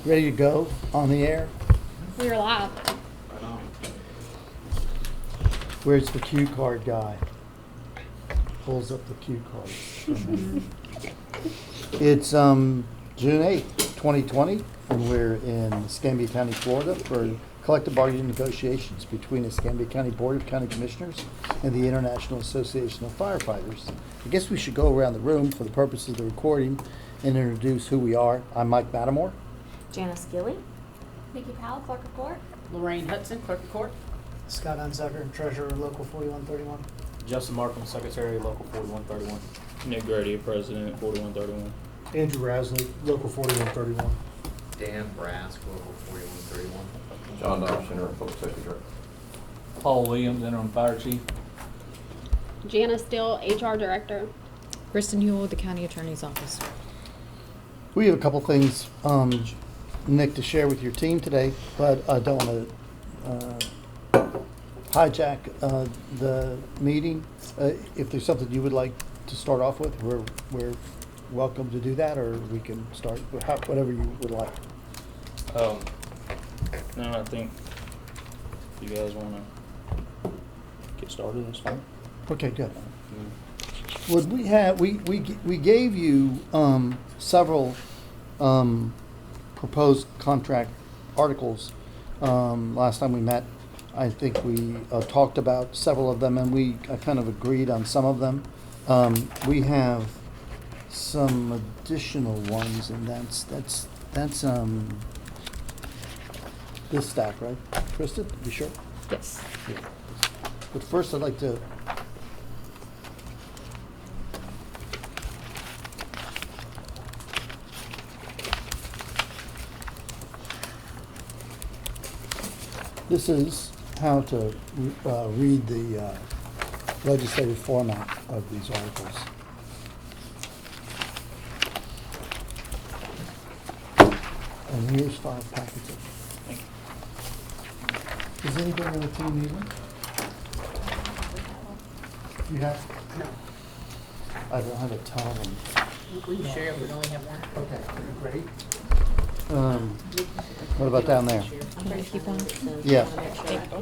Ready to go on the air? We're live. Where's the cue card guy? Pulls up the cue cards. It's June 8th, 2020, and we're in Escambia County, Florida for collective bargaining negotiations between the Escambia County Board of County Commissioners and the International Association of Firefighters. I guess we should go around the room for the purposes of the recording and introduce who we are. I'm Mike Mattamore. Janice Gilly. Nikki Powell, Clerk of Court. Lorraine Hudson, Clerk of Court. Scott Unzucker, Treasurer, Local 4131. Justin Markham, Secretary, Local 4131. Nick Grady, President, 4131. Andrew Rasley, Local 4131. Dan Brask, Local 4131. John Dobson, Public Secretary. Paul Williams, Interim Fire Chief. Janice Still, HR Director. Kristen Hewell with the County Attorney's Office. We have a couple things, Nick, to share with your team today, but I don't want to hijack the meeting. If there's something you would like to start off with, we're welcome to do that, or we can start whatever you would like. No, I think if you guys want to get started, that's fine. Okay, good. Would we have, we gave you several proposed contract articles last time we met. I think we talked about several of them, and we kind of agreed on some of them. We have some additional ones, and that's this stack, right, Kristen? You sure? Yes. Yeah. But first, I'd like to this is how to read the legislative format of these articles. And here's 5 packets of them. Thank you. Does anybody on the team need one? You have? No. I don't have a ton of them. We can share if we only have one. Okay, great. What about down there? I'm going to keep one. Yeah. Thank you.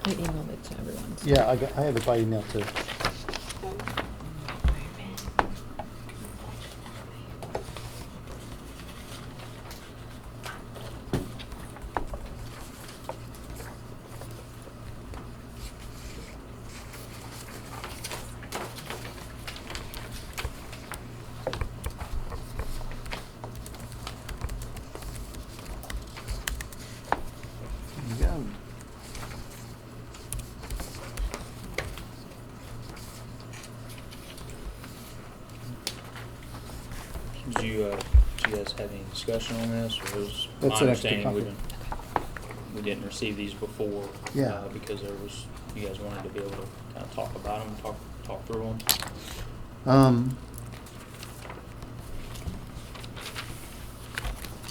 I emailed it to everyone. So. Yeah, I have it by email too. Yeah. Did you guys have any discussion on this, or was my That's an extra understanding copy. we didn't receive these before? Yeah. Because you guys wanted to be able to kind of talk about them, talk through them.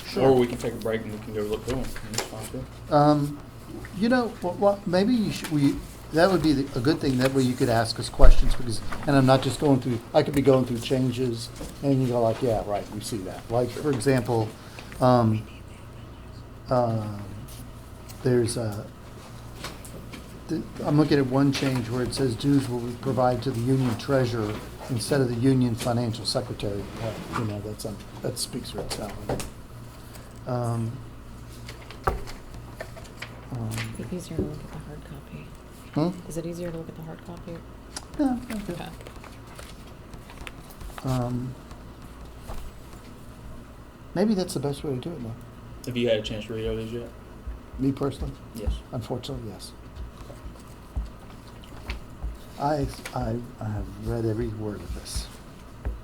Sure. Or we can take a break and we can go look through them. That's fine too. You know, what maybe you should, that would be a good thing. That way you could ask us questions, because, and I'm not just going through, I could be going through changes and you go like, yeah, right, we see that. Like, for example, there's I'm looking at one change where it says dues will be provided to the union treasurer instead of the union financial secretary. You know, that speaks for itself. Is it easier to look at the hard copy? Is it easier to look at the hard copy? Yeah, okay. Okay. Maybe that's the best way to do it, though. Have you had a chance to read all these yet? Me personally, Yes. unfortunately, yes. I have read every word of this.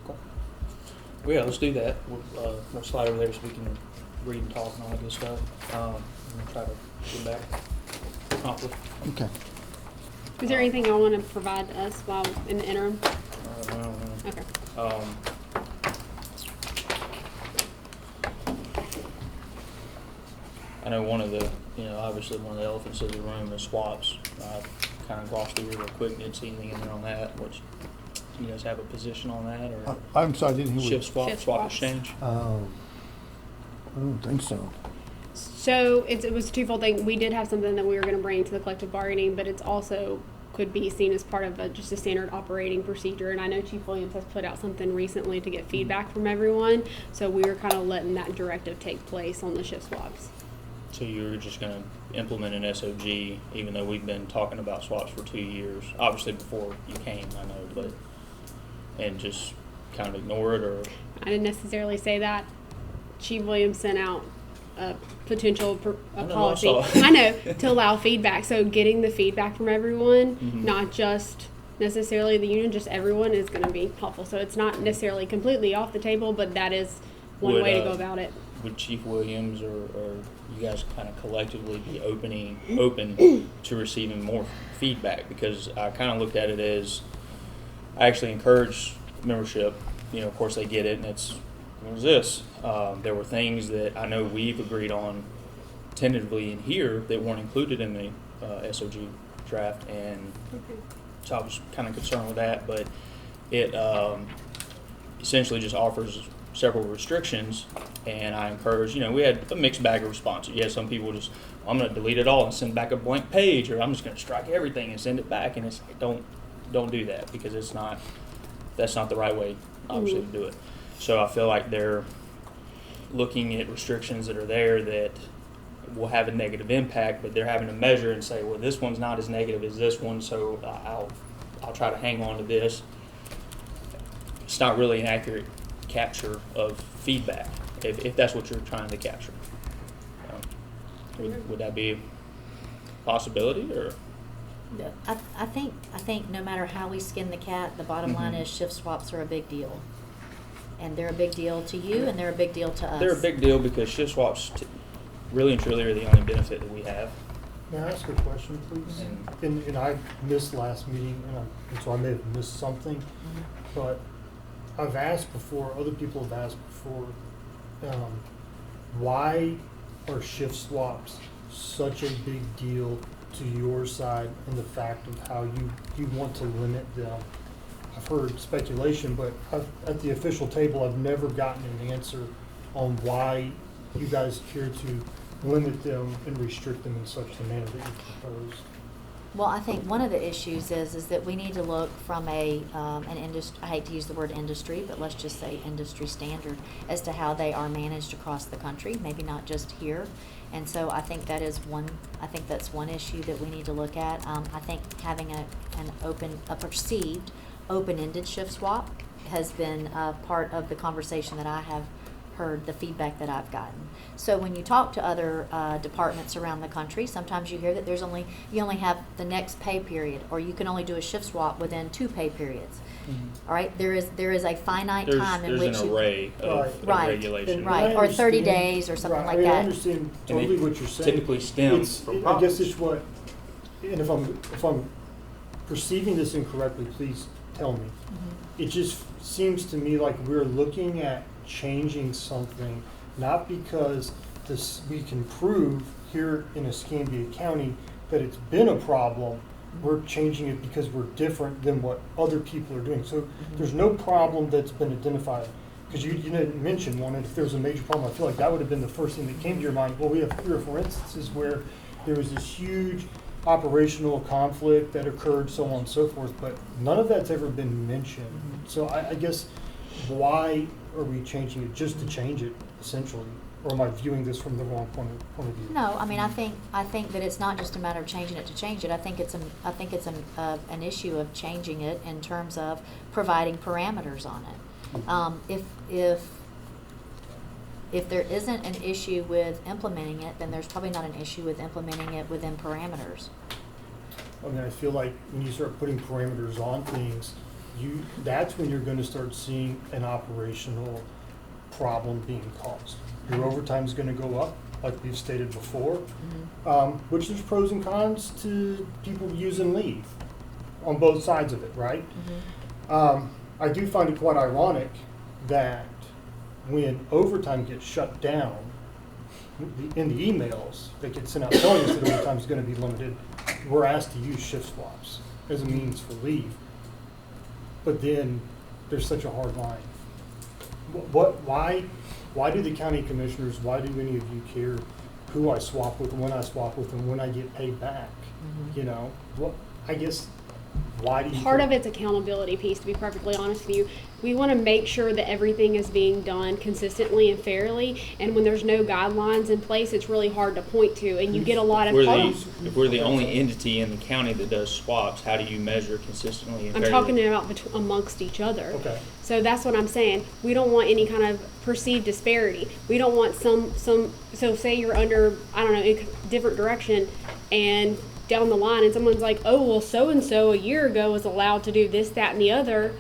Cool. Well, yeah, let's do that. We'll slide over there so we can read and talk and all that good stuff. We'll try to get back promptly. Okay. Is there anything y'all want to provide to us while in the interim? Okay. I know one of the you know, obviously one of the elephants in the room is swaps. I kind of glossed through it real quick, didn't see anything in there on that, which, you guys have a position on that, or I'm sorry, I didn't hear shift swap, Shift swap swaps. exchange? Oh, I don't think so. So it was a twofold thing. We did have something that we were going to bring to the collective bargaining, but it's also could be seen as part of just a standard operating procedure. And I know Chief Williams has put out something recently to get feedback from everyone. So we were kind of letting that directive take place on the shift swaps. So you're just gonna implement an SOG, even though we've been talking about swaps for 2 years, obviously before you came, I know, but, and just kind of ignore it, or? I didn't necessarily say that. Chief Williams sent out a potential I know, I policy. saw. I know, to allow feedback. So getting the feedback from everyone, Mhm. not just necessarily the union, just everyone is going to be helpful. So it's not necessarily completely off the table, but that is one Would, way to go about it. Would Chief Williams or you guys kind of collectively be open to receiving more feedback? Because I kind of looked at it as, I actually encourage membership, you know, of course they get it, and it's, what is this? There were things that I know we've agreed on tentatively in here that weren't included in the SOG draft, and so I was kind of concerned with that, but it essentially just offers several restrictions, and I encourage, you know, we had a mixed bag of responses. You had some people just, I'm going to delete it all and send back a blank page, or I'm just going to strike everything and send it back, and it's like, don't do that, because that's not the right way, obviously, to do it. So I feel like they're looking at restrictions that are there that will have a negative impact, but they're having to measure and say, well, this one's not as negative as this one, so I'll try to hang on to this. It's not really an accurate capture of feedback, if that's what you're trying to capture. Would that be a possibility, or? I think no matter how we skin the cat, the bottom line is shift swaps are a big deal. And they're a big deal to you, and they're a big deal to us. They're a big deal because shift swaps really and truly are the only benefit that we have. May I ask a question, please? And I missed last meeting, and so I may have missed something, but I've asked before, other people have asked before, why are shift swaps such a big deal to your side, and the fact of how you want to limit them? I've heard speculation, but at the official table, I've never gotten an answer on why you guys care to limit them and restrict them in such a manner that you propose. Well, I think one of the issues is that we need to look from an industry, I hate to use the word industry, but let's just say industry standard, as to how they are managed across the country, maybe not just here. And so I think that's one issue that we need to look at. I think having a perceived open-ended shift swap has been part of the conversation that I have heard, the feedback that I've gotten. So when you talk to other departments around the country, sometimes you hear that you only have the next pay period, or you can only do a shift swap within 2 pay periods. Mm-hmm. All right, there is a finite time in which There's an array of Right. regulations. Right, or 30 days or something like I that. understand totally what you're saying. Typically stems from I guess problems. it's what, and if I'm perceiving this incorrectly, please tell me. Mm-hmm. It just seems to me like we're looking at changing something, not because we can prove here in Escambia County that it's been a problem. We're changing it because we're different than what other people are doing. So there's no problem that's been identified. Because you didn't mention one, and if there was a major problem, I feel like that would have been the first thing that came to your mind. Well, we have 3 or 4 instances where there was this huge operational conflict that occurred, so on and so forth, but none of that's ever been mentioned. So I guess, why are we changing it just to change it, essentially? Or am I viewing this from the wrong point of view? No, I mean, I think that it's not just a matter of changing it to change it. I think it's an issue of changing it in terms of providing parameters on it. If there isn't an issue with implementing it, then there's probably not an issue with implementing it within parameters. I mean, I feel like when you start putting parameters on things, that's when you're going to start seeing an operational problem being caused. Your overtime is going to go up, like we've stated before, which there's pros and cons to people using leave on both sides of it, right? I do find it quite ironic that when overtime gets shut down, in the emails that get sent out telling us that overtime is going to be limited, we're asked to use shift swaps as a means for leave. But then there's such a hard line. Why do the county commissioners, why do any of you care who I swap with, when I swap with, and when I get paid back? You know, I guess, why do you? Part think- of it's accountability piece, to be perfectly honest with you. We want to make sure that everything is being done consistently and fairly, and when there's no guidelines in place, it's really hard to point to, and you get a lot of If we're the only entity in the county that does swaps, how do you measure consistently and I'm fairly? talking about amongst each other. Okay. So that's what I'm saying. We don't want any kind of perceived disparity. We don't want so say you're under, I don't know, a different direction, and down the line, and someone's like, oh, well, so-and-so a year ago was allowed to do this, that, and the other.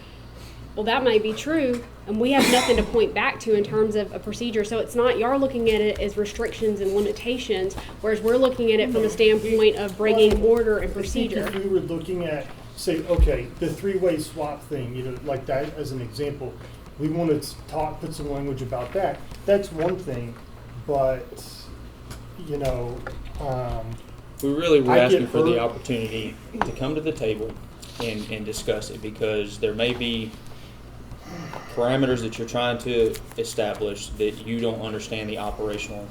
Well, that might be true, and we have nothing to point back to in terms of a procedure. So it's not, y'all looking at it as restrictions and limitations, whereas we're looking at it from a standpoint of bringing order and procedure. I think if we were looking at, say, okay, the three-way swap thing, you know, like that as an example, we want to put some language about that. That's one thing, but, you know, We really were I get asking for the hurt. opportunity to come to the table and discuss it, because there may be parameters that you're trying to establish that you don't understand the operational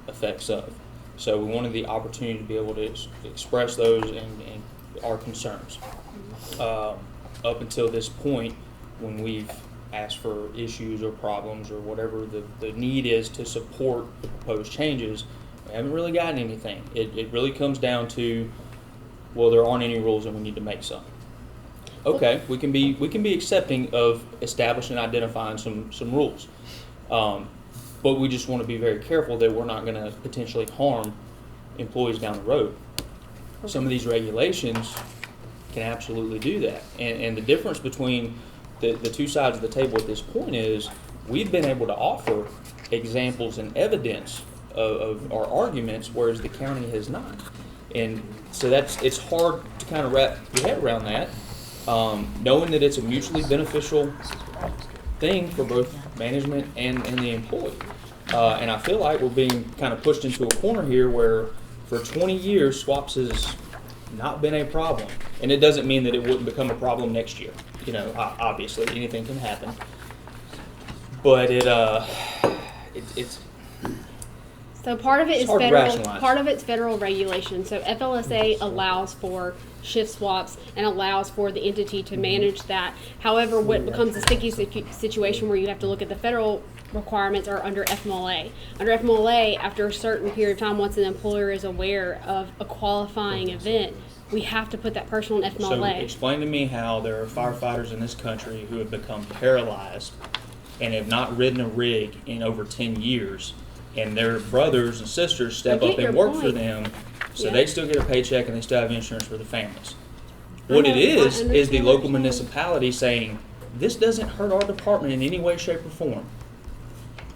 effects of. So we wanted the opportunity to be able to express those and our concerns. Up until this point, when we've asked for issues or problems or whatever the need is to support the proposed changes, we haven't really gotten anything. It really comes down to, well, there aren't any rules and we need to make some. Okay, we can be accepting of establishing and identifying some rules. But we just want to be very careful that we're not going to potentially harm employees down the road. Some of these regulations can absolutely do that. And the difference between the two sides of the table at this point is we've been able to offer examples and evidence of our arguments, whereas the county has not. And so it's hard to kind of wrap your head around that, knowing that it's a mutually beneficial thing for both management and the employee. And I feel like we're being kind of pushed into a corner here where for 20 years swaps has not been a problem. And it doesn't mean that it wouldn't become a problem next year. You know, obviously anything can happen. But it's So part of it It's is hard to federal. rationalize. Part of it's federal regulation. So FLSA allows for shift swaps and allows for the entity to manage that. However, what becomes a sticky situation where you have to look at the federal requirements are under FMLA. Under FMLA, after a certain period of time, once an employer is aware of a qualifying event, we have to put that person on So FMLA. explain to me how there are firefighters in this country who have become paralyzed and have not ridden a rig in over 10 years, and their brothers and sisters step I get up and your work for point. them, so Yeah. they still get a paycheck and they still have insurance for their families. I What know, it I is the understand local what you're saying. municipality saying, this doesn't hurt our department in any way, shape, or form.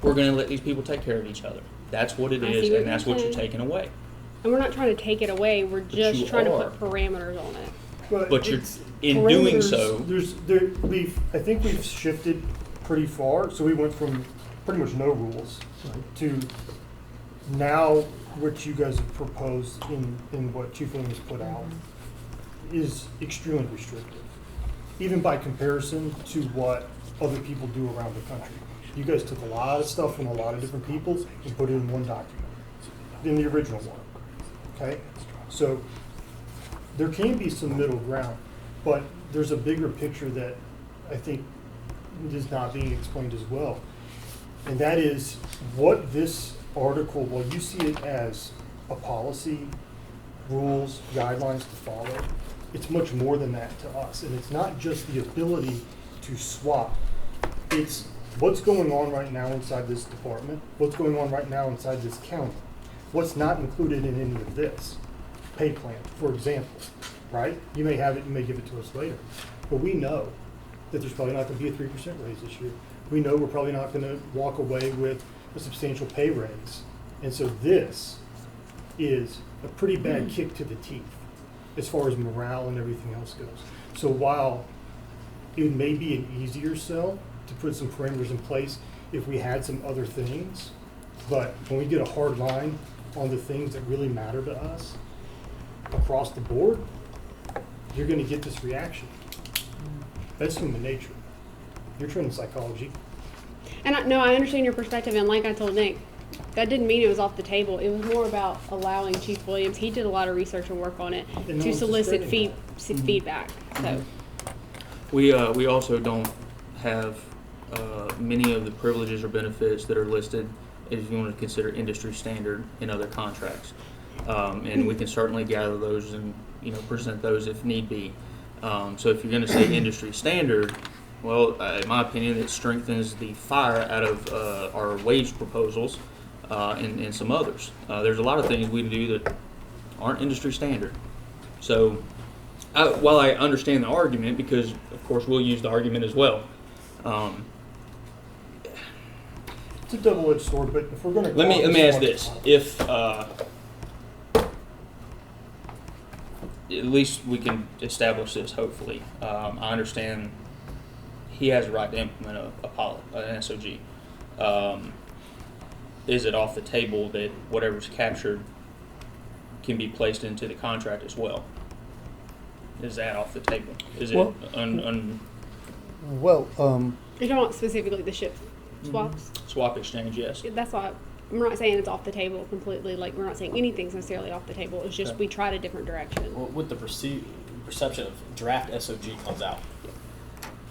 We're going to let these people take care of each other. That's what it I is, see what and that's you're what you're saying. taking away. And we're not trying to take it away. We're you just trying are. to put parameters on it. But you're, it's in doing parameters, so, I think we've shifted pretty far. So we went from pretty much no rules to now what you guys have proposed in what Chief Williams put out is extremely restrictive, even by comparison to what other people do around the country. You guys took a lot of stuff from a lot of different people and put it in one document, in the original one. Okay, so there can be some middle ground, but there's a bigger picture that I think is not being explained as well. And that is what this article, well, you see it as a policy, rules, guidelines to follow. It's much more than that to us. And it's not just the ability to swap. It's what's going on right now inside this department, what's going on right now inside this county, what's not included in any of this. Pay plan, for example, right? You may have it, you may give it to us later. But we know that there's probably not going to be a 3% raise this year. We know we're probably not going to walk away with a substantial pay raise. And so this is a pretty bad kick to the teeth as far as morale and everything else goes. So while it may be an easier sell to put some parameters in place if we had some other things, But when we get a hard line on the things that really matter to us across the board, you're gonna get this reaction. That's human nature. You're trained in psychology. And I understand your perspective, and like I told Nick, that didn't mean it was off the table. It was more about allowing Chief Williams, he did a lot of research and work on it, And no to one's solicit discrediting feedback, so. We also don't have many of the privileges or benefits that are listed if you want to consider industry standard in other contracts. And we can certainly gather those and, present those if need be. So if you're going to say industry standard, well, in my opinion, it strengthens the fire out of our wage proposals and some others. There's a lot of things we can do that aren't industry standard. So while I understand the argument, because of course we'll use the argument as well. It's a double-edged sword, but if we're gonna. Let me ask this: if at least we can establish this, hopefully. I understand he has a right to implement an SOG. Is it off the table that whatever's captured can be placed into the contract as well? Is that off the table? Is it Well- Well, You're talking about specifically the ship swaps? swap exchange? Yes. That's why, I'm not saying it's off the table completely, like, we're not saying anything's necessarily off the table, it's just we tried a different direction. Well, with the perception of draft SOG comes out.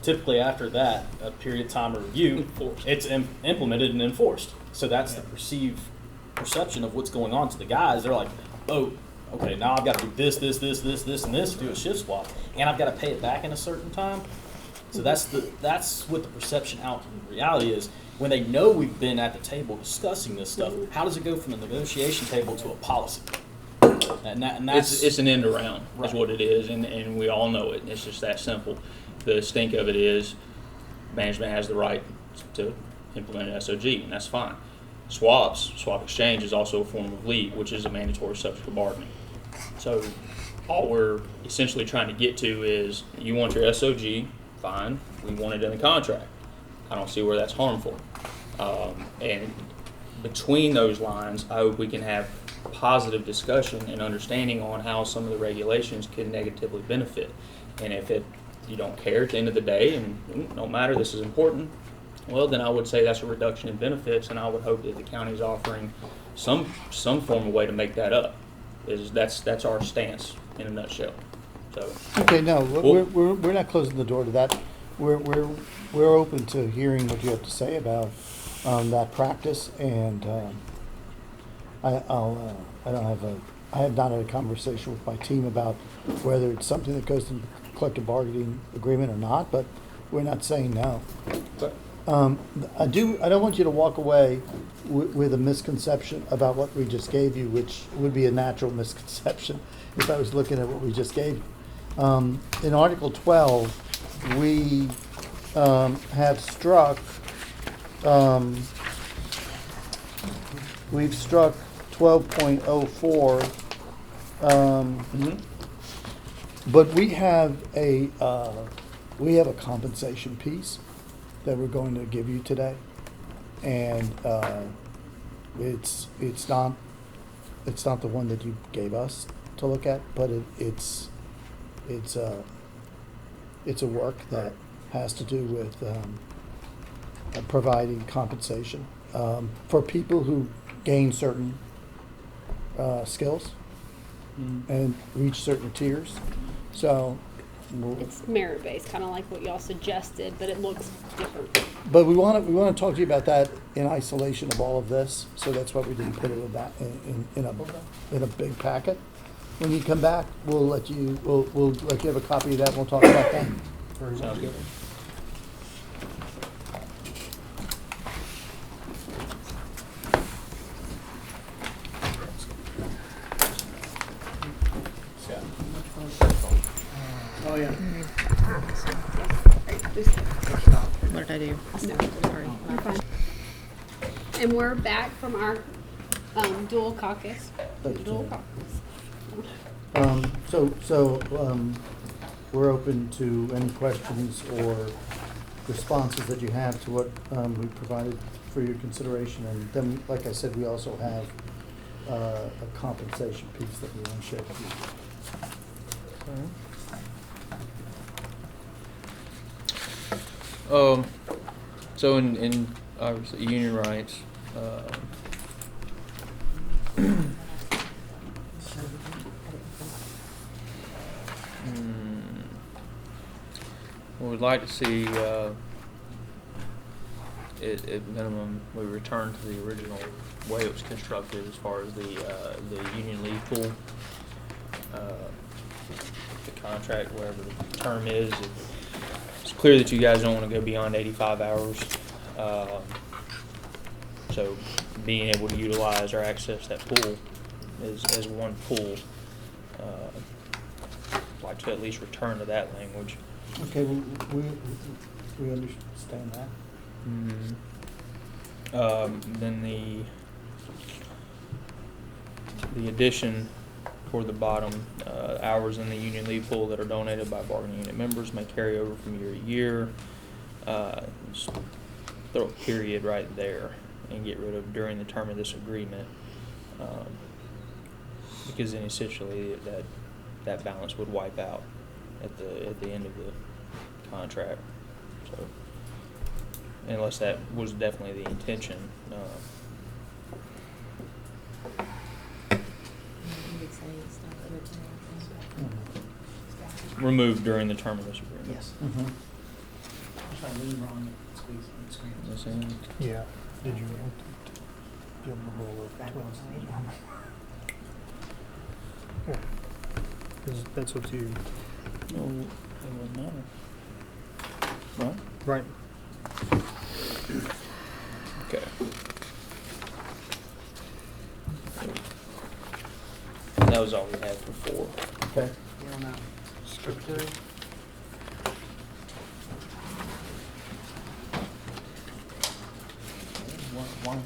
Typically after that, a period of time of review, it's implemented and enforced. So that's the perception of what's going on to the guys. They're like, oh, okay, now I've got to do this, and this to do a shift swap, and I've got to pay it back in a certain time. So that's what the perception out in reality is. When they know we've been at the table discussing this stuff, how does it go from the negotiation table to a policy? And that's It's an end around, is Right. what it is, and we all know it. It's just that simple. The stink of it is management has the right to implement an SOG, and that's fine. Swap exchange is also a form of leave, which is a mandatory subject of bargaining. So all we're essentially trying to get to is you want your SOG, fine, we want it in the contract. I don't see where that's harmful. And between those lines, I hope we can have positive discussion and understanding on how some of the regulations can negatively benefit. And if you don't care at the end of the day and no matter, this is important, well, then I would say that's a reduction in benefits, and I would hope that the county is offering some form of way to make that up. That's our stance in a nutshell. So okay, no, Well- we're not closing the door to that. We're open to hearing what you have to say about that practice, and I have not had a conversation with my team about whether it's something that goes in the collective bargaining agreement or not, but we're not saying no. I don't want you to walk away with a misconception about what we just gave you, which would be a natural misconception if I was looking at what we just gave you. In Article 12, we have struck, we've struck 12.04, but we have a compensation piece that we're going to give you today, and it's not the one that you gave us to look at, but it's a work that has to do with providing compensation for people who gain certain skills and reach certain tiers. So. It's merit-based, kind of like what y'all suggested, but it looks different. But we want to talk to you about that in isolation of all of this, so that's why we didn't put it in a big packet. When you come back, we'll let you have a copy of that, and we'll talk about that. sounds good. Oh, yeah. What did I do? No, Sorry. you're fine. And we're back from our dual caucus. Dual caucus. We're open to any questions or responses that you have to what we provided for your consideration. And then, like I said, we also have a compensation piece that we want to share with you. So in obviously union rights, we would like to see, at minimum, we return to the original way it was constructed as far as the union leave pool, the contract, whatever the term is. It's clear that you guys don't want to go beyond 85 hours. So being able to utilize or access that pool as one pool, like to at least return to that language. Okay, we understand that. Then the addition toward the bottom, hours in the union leave pool that are donated by bargaining unit members may carry over from year to year. Just throw a period right there and get rid of during the term of this agreement, because then essentially that balance would wipe out at the end of the contract. So unless that was definitely the intention. Removed during the term of this agreement. Yes. Mm-hmm. I'm trying to lean wrong and squeeze and screen. Is that saying? Yeah. Did you want to give them a roll over to us? Yeah. 'Cause that's what you, No, it wouldn't matter. Right? right. Okay. That was all we had for 4. Okay. You don't know. Secretary? One.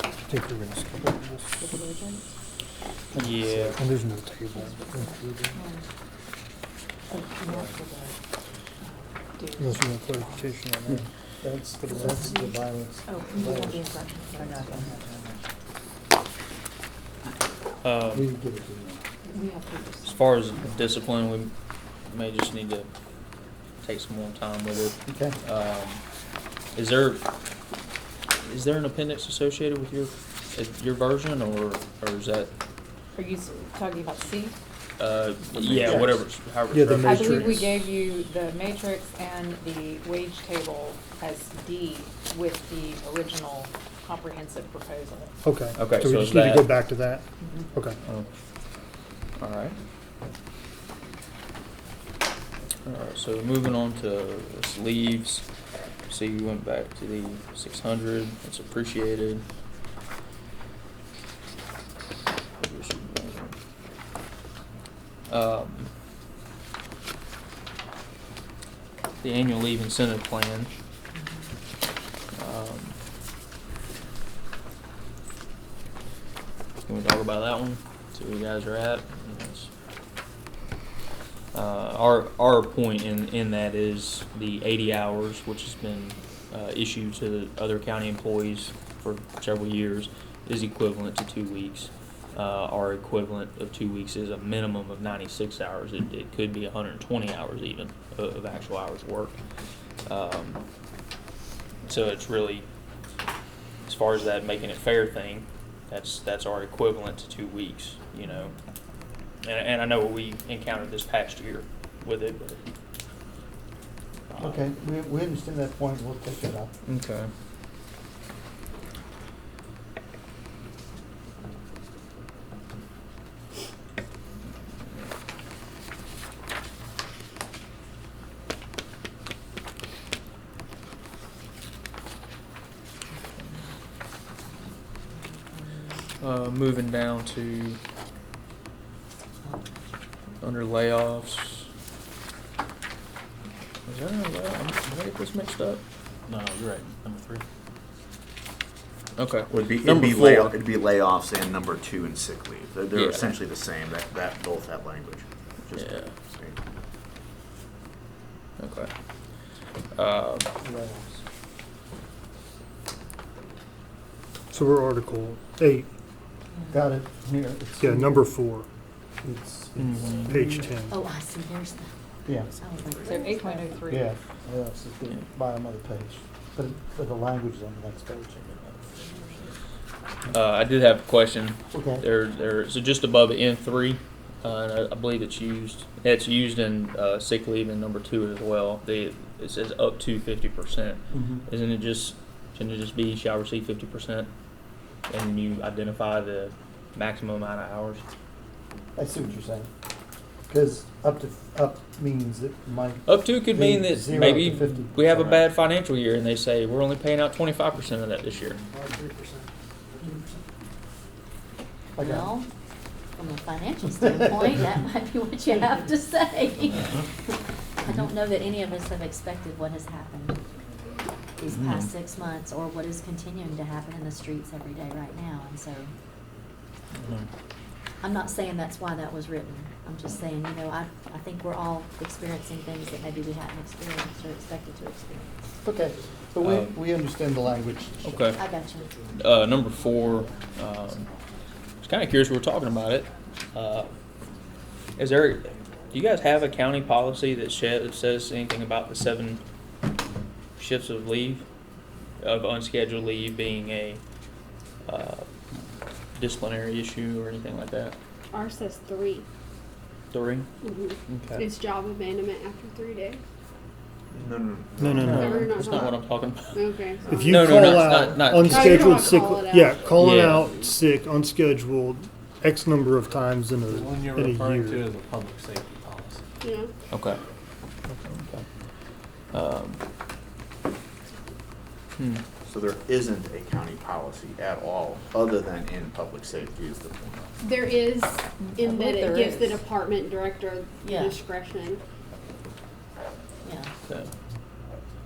I think we're gonna skip over this. Yeah. And there's no table included. There's no clarification on that. That's the violence. Oh, you want the instructions? We can give it to you. We have papers. As far as discipline, we may just need to take some more time with it. Okay. Is there an appendix associated with your version, or is that? Are you talking about C? Yeah, whatever. However, Yeah, the I believe we matrix. gave you the matrix and the wage table as D with the original comprehensive proposal. Okay. Okay, So we so just is need to that- go back to that? Okay. Oh. All right. All right. So moving on to this leaves. See, we went back to the 600. It's appreciated. The annual leave incentive plan. Can we talk about that one? See where you guys are at. Yes. Our point in that is the 80 hours, which has been issued to the other county employees for several years, is equivalent to 2 weeks. Our equivalent of 2 weeks is a minimum of 96 hours. It could be 120 hours even of actual hours worked. So it's really, as far as that making it fair thing, that's our equivalent to 2 weeks, you know. And I know what we encountered this past year with it. But, Okay, we understand that point. We'll take that up. Okay. Moving down to under layoffs. Is there a layoff? Did I get this mixed up? No, you're right. Number 3. Okay. It'd Number be four. it'd be layoffs and number 2 and sick leave. They're Yeah. essentially the same. That both have language. Just Yeah. same. Okay. So we're Article 8, Got it here. It's- yeah, number 4, It's, Mhm. page 10. Oh, I see, there's the, yeah, I was like, So 8.03. yeah, yeah, it's just gonna buy another page, but the language is on the next page. I did have a question. Okay. So just above N3, and I believe it's used in sick leave in number 2 as well. It says up to 50%. Mhm. Shouldn't it just be shall receive 50%? And you identify the maximum amount of hours? I see what you're saying. Because up means it might. Up to could mean be that 0 maybe to 50. we have a bad financial year and they say we're only paying out 25% of that this year. 3%, 15%. I got it. well, from a financial standpoint, that might be what you have to say. I don't know that any of us have expected what has happened these past 6 months, or what is continuing to happen in the streets every day right now, and so, I'm not saying that's why that was written. I'm just saying, you know, I think we're all experiencing things that maybe we hadn't experienced or expected to experience. Okay, so we understand the language. Okay. I got you. Number 4, I was kind of curious, we were talking about it. Do you guys have a county policy that says anything about the 7 shifts of leave, of unscheduled leave being a disciplinary issue or anything like that? Ours says 3. 3? Mhm. Okay. It's job abandonment after 3 days. No. No. We're not That's not what I'm talking about. Okay. If you No, call no, out not- Oh, you unscheduled don't sick, call it out. yeah, calling Yeah. out sick, unscheduled, X number of times in The one you're a referring to year. is a public safety policy. Yeah. Okay. So there isn't a county policy at all, other than in public safety is the point. There is, in that it There gives the is. department director Yeah. discretion. Yeah. Okay.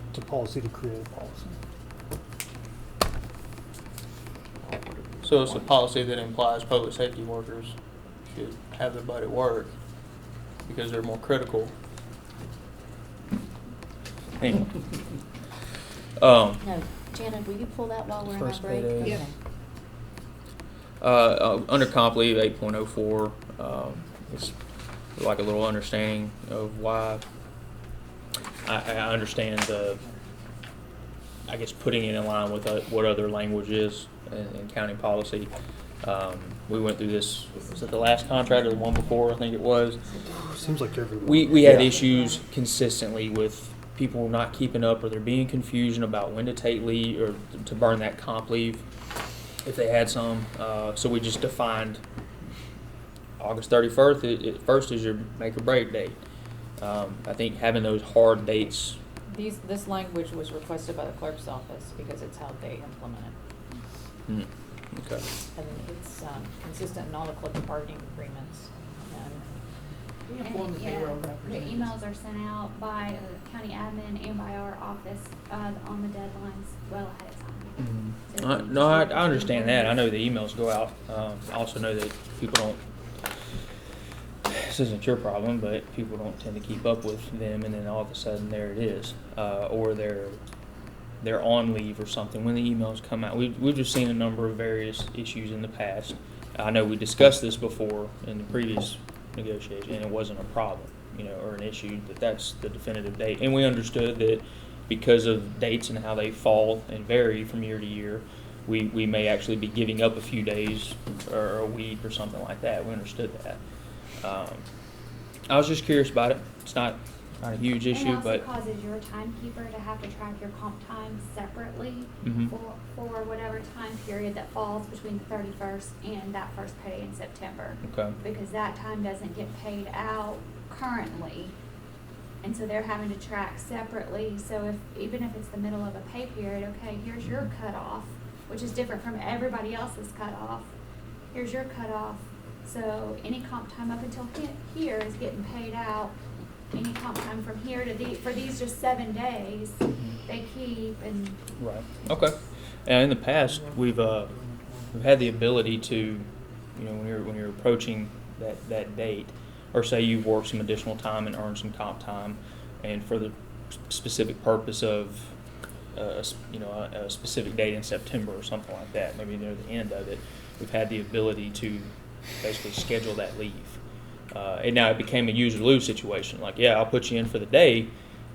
It's a policy to create a policy. So it's a policy that implies public safety workers should have their butt at work because they're more critical. Anyway. No, Janet, will you pull that while we're in our First break? payday. Yeah. Under comp leave 8.04, it's like a little understanding of why. I understand I guess putting it in line with what other language is in county policy. We went through this, was it the last contract or the one before, I think it was. Seems like everyone. We had Yeah. issues consistently with people not keeping up, or there being confusion about when to take leave or to burn that comp leave if they had some. So we just defined August 31st. First is your make or break date. I think having those hard dates. This language was requested by the clerk's office because it's how they implement it. Okay. And it's consistent in all the collective bargaining agreements. We have one Yeah, payroll the representative. emails are sent out by county admin and by our office on the deadlines well ahead of time. So No, I understand that. I know the emails go out. I also know that people don't. This isn't your problem, but people don't tend to keep up with them, and then all of a sudden there it is, or they're on leave or something when the emails come out. We've just seen a number of various issues in the past. I know we discussed this before in the previous negotiation, and it wasn't a problem, or an issue. That's the definitive date, and we understood that because of dates and how they fall and vary from year to year, we may actually be giving up a few days or a week or something like that. We understood that. I was just curious about it. It's not a huge issue, it also but causes your timekeeper to have to track your comp time separately Mhm. for whatever time period that falls between the 31st and that first pay in September. okay. Because that time doesn't get paid out currently. And so they're having to track separately. So even if it's the middle of a pay period, okay, here's your cutoff, which is different from everybody else's cutoff. Here's your cutoff. So any comp time up until here is getting paid out. Any comp time from here to for these just 7 days, they keep and. Right. Okay. And in the past, we've had the ability to, you know, when you're approaching that date, or say you've worked some additional time and earned some comp time, and for the specific purpose of a specific date in September or something like that, maybe near the end of it, we've had the ability to basically schedule that leave. And now it became a use or lose situation. Like, yeah, I'll put you in for the day.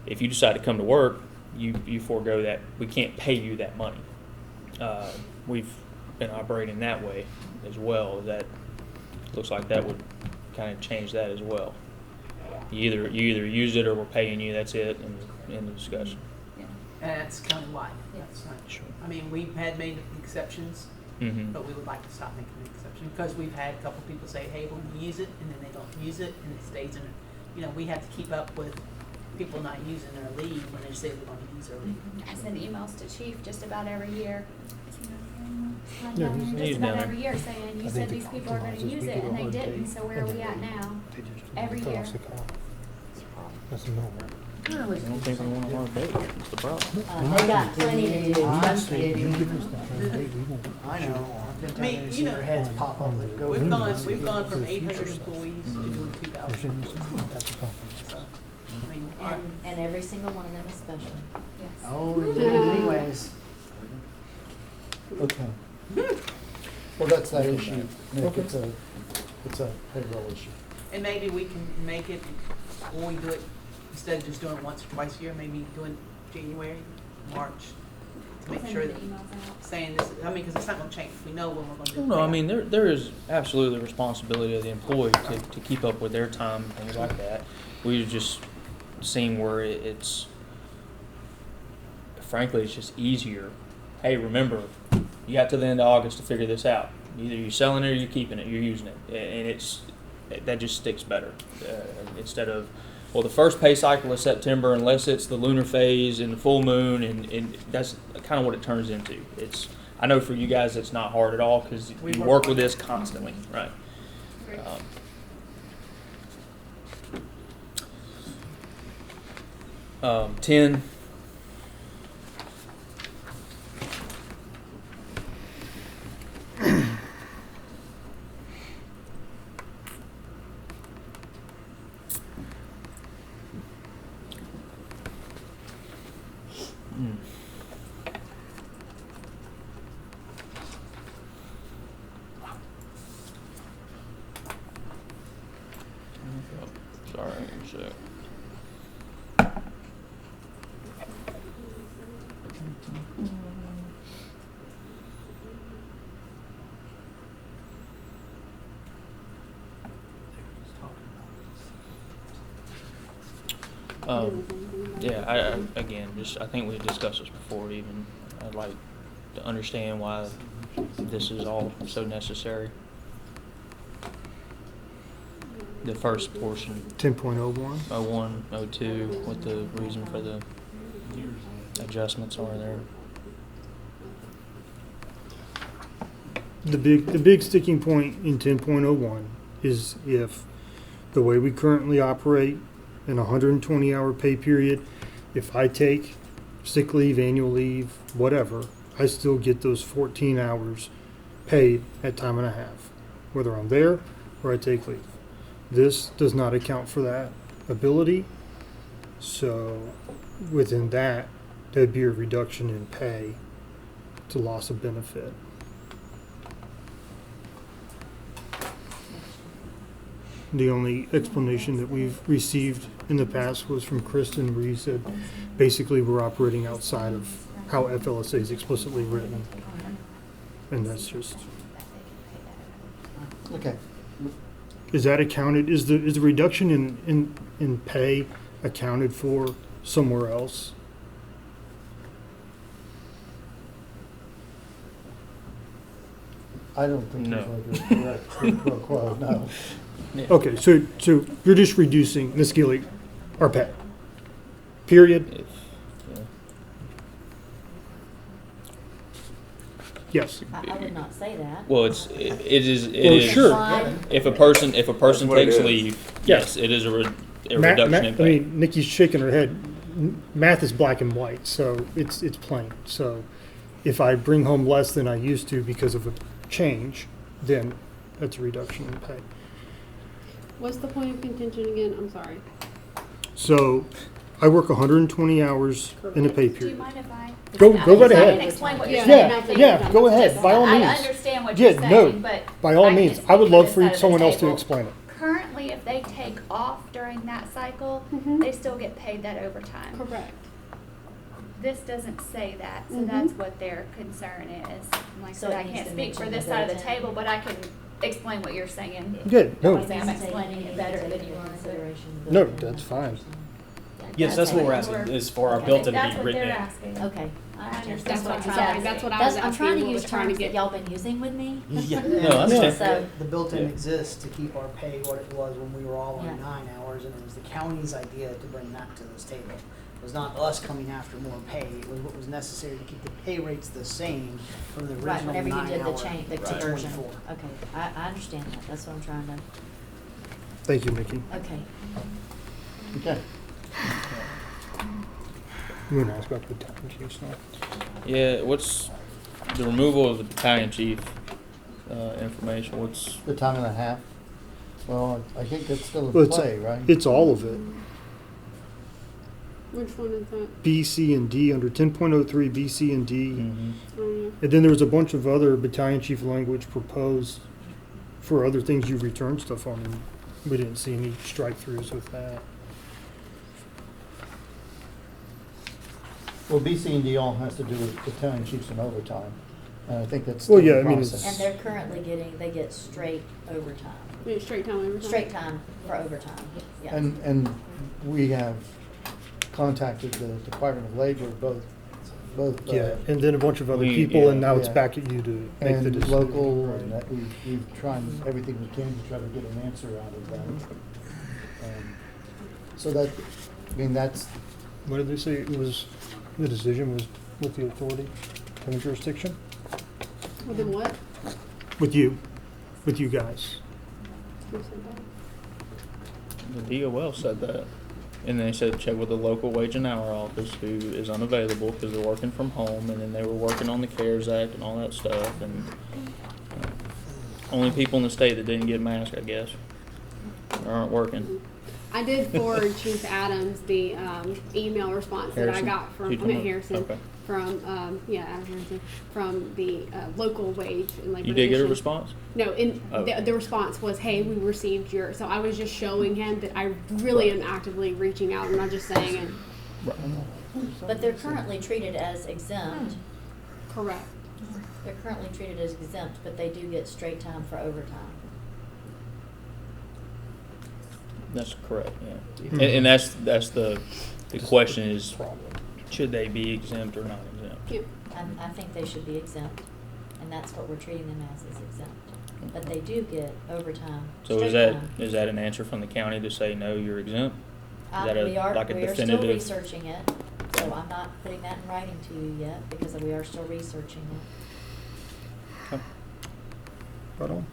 If you decide to come to work, you forego that. We can't pay you that money. We've been operating that way as well. That looks like that would kind of change that as well. You either use it or we're paying you. That's it. And end of discussion. And that's countywide. That's not, Sure. I mean, we've had made exceptions, Mm-hmm. but we would like to stop making exceptions because we've had a couple people say, hey, we'll use it, and then they don't use it, and it stays in it. You know, we have to keep up with people not using their leave when they say they're going to use their leave. I send emails to Chief just about every year. Yeah, Just down about there. every year saying, you I said think these the people are gonna compromise is use we it give and they a holiday, didn't, so where are and we then at now? They just Every cut year. off the call. That's a no-brainer. I don't think we want a hard date. That's the problem. They got plenty to do. Honestly, you give us the hard date, we won't. I know. I've been I mean, telling you, you see know, their heads pop up and go. We've gone from 800 employees to doing 2,000. That's a compliment. I mean, And every single one of them is special. Yes. Oh, anyways. Okay. Well, that's that issue. Nick, it's a payroll issue. and maybe we can make it, when we do it, instead of just doing it once or twice a year, maybe doing January, March, to make sure Sending that the emails out. saying this, I mean, because it's not going to change. We know when we're going to do it. No, I mean there is absolutely the responsibility of the employee to keep up with their time and things like that. We've just seen where it's frankly it's just easier. Hey, remember, you got to the end of August to figure this out. Either you're selling it or you're keeping it. You're using it, and that just sticks better instead of. Well, the first pay cycle is September, unless it's the lunar phase and the full moon, and that's kind of what it turns into. I know for you guys it's not hard at all because We you work work on with it. this constantly, right? Great. 10. Sorry, a sec. Yeah, I think we discussed this before even. I'd like to understand why this is all so necessary. The first portion, 10.01. 01, 02, what the reason for the adjustments are there. The big sticking point in 10.01 is if the way we currently operate in a 120-hour pay period, if I take sick leave, annual leave, whatever, I still get those 14 hours paid at time and a half, whether I'm there or I take leave. This does not account for that ability, so within that, there'd be a reduction in pay to loss of benefit. The only explanation that we've received in the past was from Kristen, where he said basically we're operating outside of how FLSA is explicitly written. And that's just, Okay. is that accounted, is the reduction in pay accounted for somewhere else? I don't think No. there's like a direct quid pro quo, no. Okay, so you're just reducing, Ms. Gilly, our pay, period? If, yeah. Yes. I would not say that. Well, it is. Well, sure. Fine. If a person what it takes is. leave, Yes. yes, it is a Ma- reduction ma- in I pay. mean, Nikki's shaking her head. Math is black and white, so it's plain. So if I bring home less than I used to because of a change, then that's a reduction in pay. What's the point of contention again? I'm sorry. So I work 120 hours in a pay Do you period. mind if I? Go right I can ahead. explain what you're Yeah. saying. Yeah, go ahead, by all I means. understand what Yeah, you're no, saying, but. by all I means. can I would speak love this for side of the someone else to table. explain it. Currently, if they take off during that cycle, Mhm. they still get paid that overtime. Correct. This doesn't say that, so Mhm. that's what their concern is. Like I So said, it I needs can't to speak for mention this the side of the bulletin. table, but I can explain what you're saying. Good, I no, wanna say I'm explaining it better than you are. but- no, that's fine. Yes, that's what we're asking, is for our Okay, built-in to That's be what written they're in. asking. Okay. I understand. That's what I'm trying sorry. to- That's what I was I'm trying to asking, use was trying to terms that get- y'all been using with me. Yeah, no, I understand. So, The built-in Yeah. exists to keep our pay what it was when we were all on Yeah. 9 hours, and it was the county's idea to bring that to this table. It was not us coming after more pay, it was what was necessary to keep the pay rates the same from the right, original whenever 9 you did hour the change, the to conversion. 24. Okay, I understand that. That's what I'm trying to, Thank you, Mickey. okay. Okay. You want to ask about the battalion chiefs now? Yeah, what's the removal of the battalion chief information? What's The time and a half. Well, I think that's still Well, in it's, play, right? it's all of it. Which one is that? B, C, and D, under 10.03, B, C, and D. mhm. And then there was a bunch of other battalion chief language proposed for other things you returned stuff on, and we didn't see any strike-throughs with that. Well, B, C, and D all has to do with battalion chiefs and overtime. And I think that's Well, still yeah, in I mean, process. And they're currently getting, they get straight overtime. Wait, straight time overtime? Straight time for overtime, yeah. And we have contacted the Department of Labor, both. Yeah, and then a bunch of other we- people, and now it's yeah. back at you to make the And decision. local, and that we've tried everything we can to try to get an answer out of them. So that, I mean, that's, What did they say? It was, the decision was with the authority and jurisdiction? Within what? With you guys. Who said that? The DOL said that. And they said check with the local wage and hour office who is unavailable because they're working from home, and then they were working on the CARES Act and all that stuff, and only people in the state that didn't get masks, I guess, or aren't working. I did forward Chief Adams the email response that I Harrison? got from, Chief I meant Adams? Harrison, Okay. from, Adam Harrison, from the local wage and labor You did get a division. response? No, Oh. the response was, hey, we received your, so I was just showing him that I really am actively reaching out and not just saying it. But they're currently treated as exempt. Correct. They're currently treated as exempt, but they do get straight time for overtime. That's correct, yeah. Mhm. And that's the question is, should they be exempt or not exempt? Yeah. I think they should be exempt, and that's what we're treating them as, is exempt. But they do get overtime, So straight is time. that an answer from the county to say, no, you're exempt? Is that We are like a still definitive? researching it, so I'm not putting that in writing to you yet, because we are still researching it. Okay. Right on.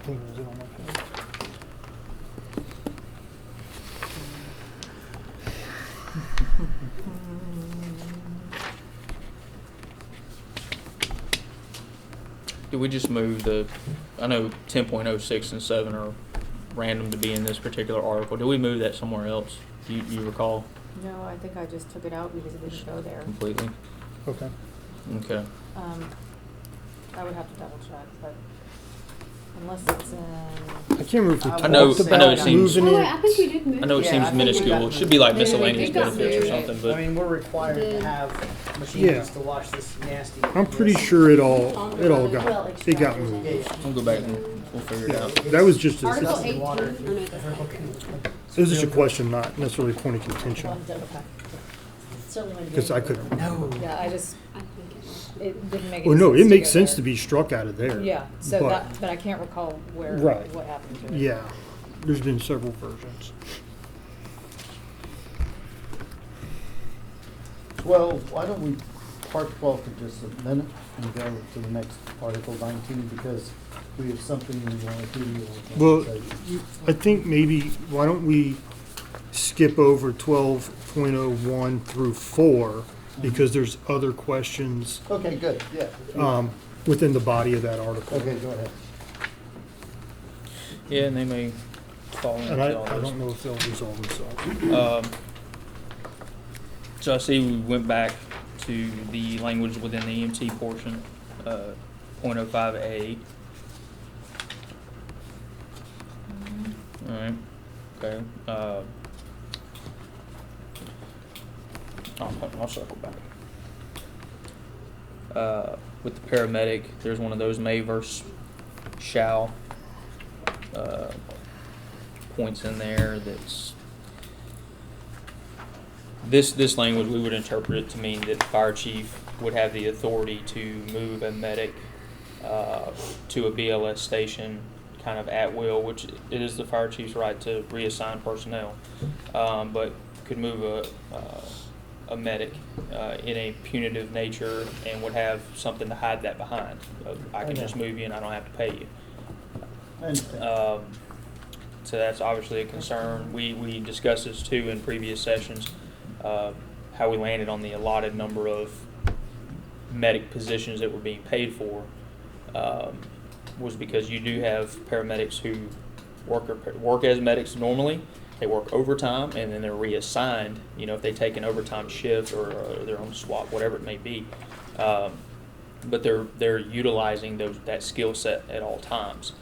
I think that was it on my page. Did we just move I know 10.06 and 7 are random to be in this particular article. Did we move that somewhere else? Do you recall No, I think I just took it out because it didn't go there. completely? Okay. Okay. I would have to double check, but unless it's in. I can't remember if we I talked know it about seems- moving Oh, it. I think we did move I know it Yeah, seems I think we minuscule. got It should be like moved. miscellaneous It got benefits or moved. something, but I mean, we're required to Did- have machines Yeah. to wash this nasty. I'm pretty sure it all Well, got, it got extractors moved. and- we'll go back and we'll figure it Yeah, out. that was just, Article it 18, water. or no, that's not. was just a question, not necessarily a point of contention, Certainly when you because go I to couldn't. No. Yeah, I just, I think it was. it didn't make any sense. Well, no, it to makes go sense there. to be struck out of there. Yeah, so but- that, but I can't recall where, Right. what happened to it. Yeah, there's been several versions. well, why don't we park 12 for just a minute and go to the next Article 19, because we have something we want to do. Well, I think maybe, why don't we skip over 12.01 through 4 because there's other questions Okay, good, yeah. within the body of that article. Okay, go ahead. Yeah, and they may fall And into I all those. don't know if they'll resolve themselves. So I see we went back to the language within the EMT portion, .05A. Alright, okay, I'll circle back. With the paramedic, there's one of those may versus shall, points in there that's, this language, we would interpret it to mean that the fire chief would have the authority to move a medic, to a BLS station kind of at will, which it is the fire chief's right to reassign personnel, but could move a medic in a punitive nature and would have something to hide that behind. I can just move you and I don't have to pay you. I understand. So that's obviously a concern. We discussed this too in previous sessions, how we landed on the allotted number of medic positions that were being paid for, was because you do have paramedics who work as medics normally. They work overtime and then they're reassigned, if they take an overtime shift or their own swap, whatever it may be. But they're utilizing that skill set at all times.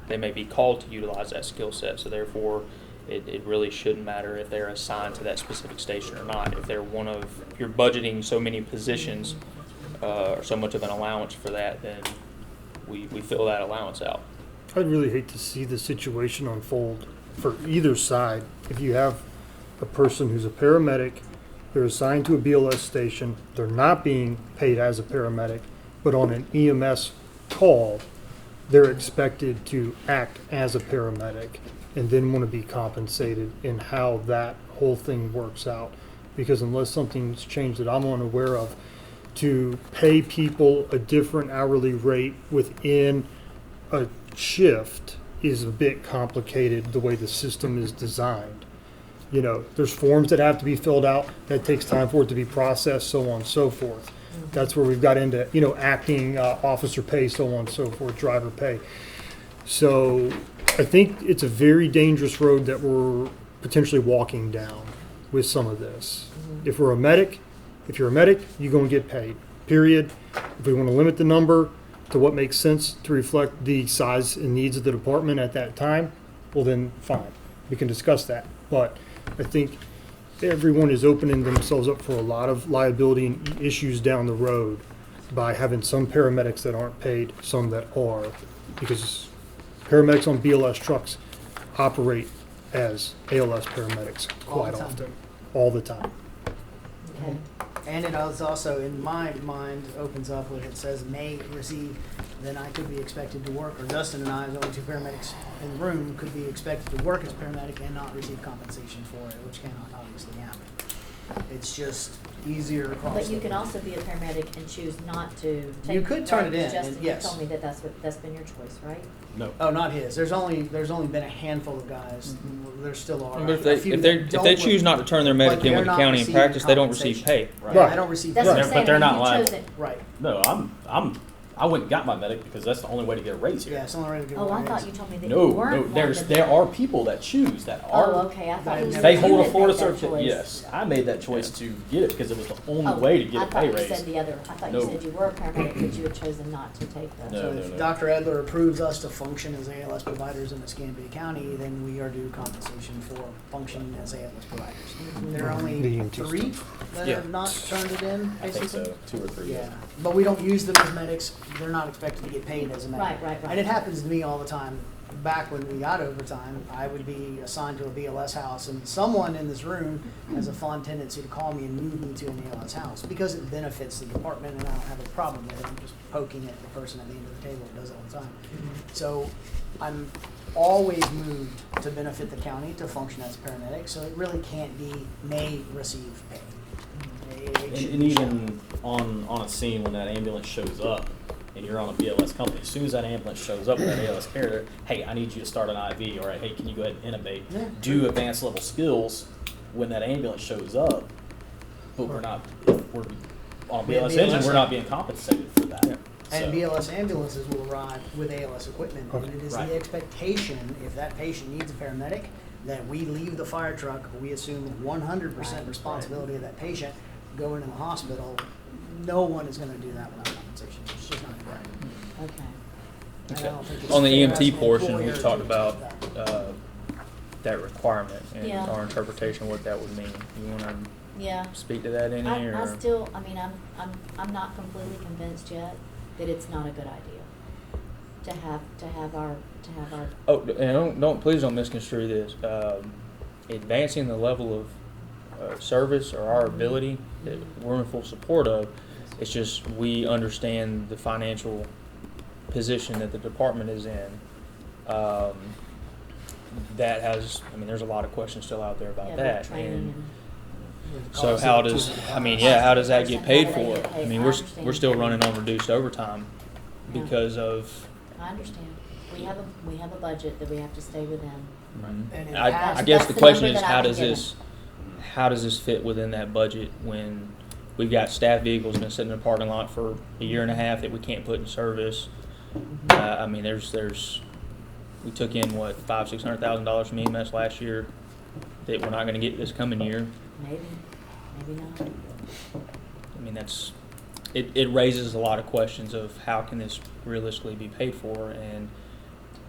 They may be called to utilize that skill set, so therefore it really shouldn't matter if they're assigned to that specific station or not. If you're budgeting so many positions or so much of an allowance for that, then we fill that allowance out. I'd really hate to see the situation unfold for either side. If you have a person who's a paramedic, they're assigned to a BLS station, they're not being paid as a paramedic, but on an EMS call, they're expected to act as a paramedic and then want to be compensated, and how that whole thing works out. Because unless something's changed that I'm unaware of, to pay people a different hourly rate within a shift is a bit complicated the way the system is designed. There's forms that have to be filled out, that takes time for it to be processed, so on and so forth. That's where we've got into, acting officer pay, so on and so forth, driver pay. So I think it's a very dangerous road that we're potentially walking down with some of this. If you're a medic, you're going to get paid, period. If we want to limit the number to what makes sense to reflect the size and needs of the department at that time, well then fine, we can discuss that. But I think everyone is opening themselves up for a lot of liability and issues down the road by having some paramedics that aren't paid, some that are, because paramedics on BLS trucks operate as ALS paramedics quite often, all the time. Okay. And it is also, in my mind, opens up when it says may receive, then I could be expected to work, or Justin and I, as only two paramedics in the room, could be expected to work as a paramedic and not receive compensation for it, which cannot obviously happen. It's just easier across. But you the can board. also be a paramedic and choose not to take. You could turn it in, Justin, yes. you told me that's been your choice, right? No. Oh, not his. There's only been a handful of guys. There still are. But if a few they that don't if they choose work, not to turn their medic but in they're with the not county in receiving practice, they don't receive pay. compensation. Right. I don't receive. That's what I'm But saying. they're I mean, not you liable. chose it. Right. No, I went and got my medic because that's the only way to get a raise here. Yeah, it's only ready to get Oh, I one thought raise. you told me that No, you weren't. no, wanting to there be- are people that choose that are. Oh, okay, I thought you said They you hold a had Florida made that certificate. choice. Yes, I made that choice to get it because it was the only Oh, way to get a pay I thought you raise. said the other, I thought you No. said you were a paramedic, but you had chosen not to take the. No. So if Dr. Edler approves us to function as ALS providers in Escambia County, then we are due compensation for functioning as ALS providers. There are The only EMT 3 that Yeah. have not turned it in, I basically. think so, 2 or 3. Yeah, but we don't use them as medics. They're not expected to get paid as a medic. Right. And it happens to me all the time. Back when we got overtime, I would be assigned to a BLS house, and someone in this room has a fond tendency to call me and move me to an ALS house because it benefits the department, and I don't have a problem with it. I'm just poking at the person at the end of the table who does it all the time. So I'm always moved to benefit the county to function as a paramedic, so it really can't be may receive pay. It And should be even on a scene when that ambulance shows up and you're on a BLS company, as soon as that ambulance shows up with that ALS carrier, hey, I need you to start an IV, or hey, can you go ahead and intubate? Yeah. Do advanced level skills when that ambulance shows up but we're not, if we're on BLS Yeah, engine, BLS. we're not being compensated for that. Yeah. And So- BLS ambulances will arrive with ALS equipment, and it is Right. the expectation, if that patient needs a paramedic, that we leave the fire truck, we assume 100% responsibility of that patient, go into the hospital. No one is gonna do that without compensation, it's just not right. Okay. And I don't think it's On the fair EMT as an portion, we employer to talked expect about, that. that requirement and Yeah. our interpretation of what that would mean. You wanna Yeah. speak to that any, or? I still, I mean, I'm not completely convinced yet that it's not a good idea to have our. Oh, and please don't misconstrue this. Advancing the level of service or our ability that we're in full support of, it's just we understand the financial position that the department is in. That has, I mean, there's a lot of questions still out there about Yeah, that. training And With so cost how of does, tools. I mean, yeah, how does that get paid How do they for? get paid? I mean, I we're understand. still running on reduced overtime Yeah. because of. I understand. We have a budget that we have to stay within. And in the I past- guess That's the the question number is, that how I've does been this fit within that budget when we've got staff vehicles been sitting in the parking lot for a year and a half that we can't put in service? I mean, we took in what, $500,000-$600,000 from EMS last year that we're not going to get this coming year. Maybe not. I mean, it raises a lot of questions of how can this realistically be paid for, and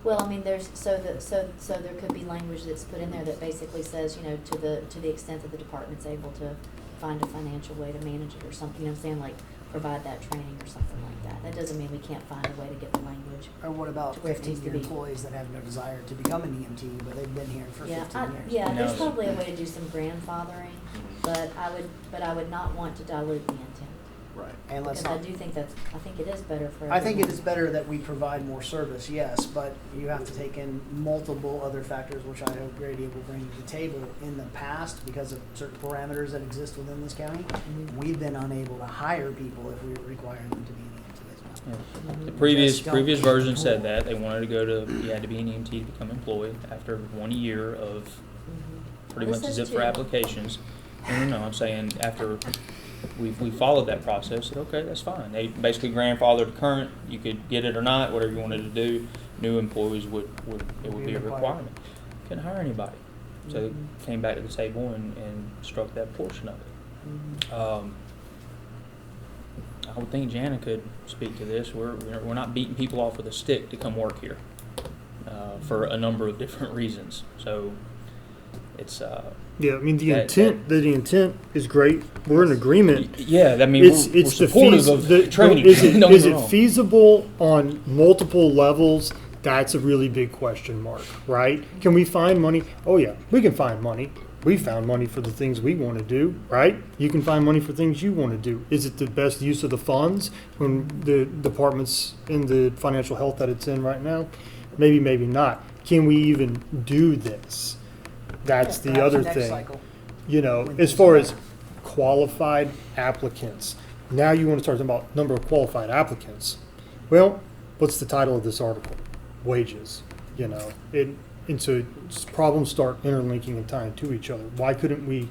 Well, I mean, so there could be language that's put in there that basically says, you know, to the extent that the department's able to find a financial way to manage it or something, you know what I'm saying, like provide that training or something like that. That doesn't mean we can't find a way to get the language. Or what about to where it needs to 15-year be. employees that have no desire to become an EMT, but they've been here for 15 years? Yeah, there's No. probably a way to do some grandfathering, but I would not want to dilute the intent. Right. And let's Because not, I do think I think it is better for I think it everyone. is better that we provide more service, yes, but you have to take in multiple other factors, which I hope Grady will bring to the table. In the past, because of certain parameters that exist within this county, we've been unable to hire people if we were requiring them to be an EMT as well. yeah. The previous Just don't version get said pulled. that they wanted to go to, you had to be an EMT to become employed after 1 year of pretty This much says zip for two. applications. No, I'm saying after we followed that process, said, okay, that's fine. They basically grandfathered current, you could get it or not, whatever you wanted to do. New employees it would be a requirement. Couldn't hire anybody. So they came back to the table and struck that portion of it. I would think Jana could speak to this. We're not beating people off with a stick to come work here for a number of different reasons. So it's Yeah, I mean, the That- intent is great. We're in agreement. yeah. I mean, It's we're the supportive fees, of the training. is it Don't get is me it wrong. feasible on multiple levels? That's a really big question mark, right? Can we find money? Oh yeah, we can find money. We found money for the things we want to do, right? You can find money for things you want to do. Is it the best use of the funds when the department's in the financial health that it's in right now? Maybe, maybe not. Can we even do this? That's the Perhaps other next thing. cycle. You know, When as things far are as better. qualified applicants. Now you want to start talking about number of qualified applicants. Well, what's the title of this article? Wages, you know. And so problems start interlinking and tying to each other. Why couldn't we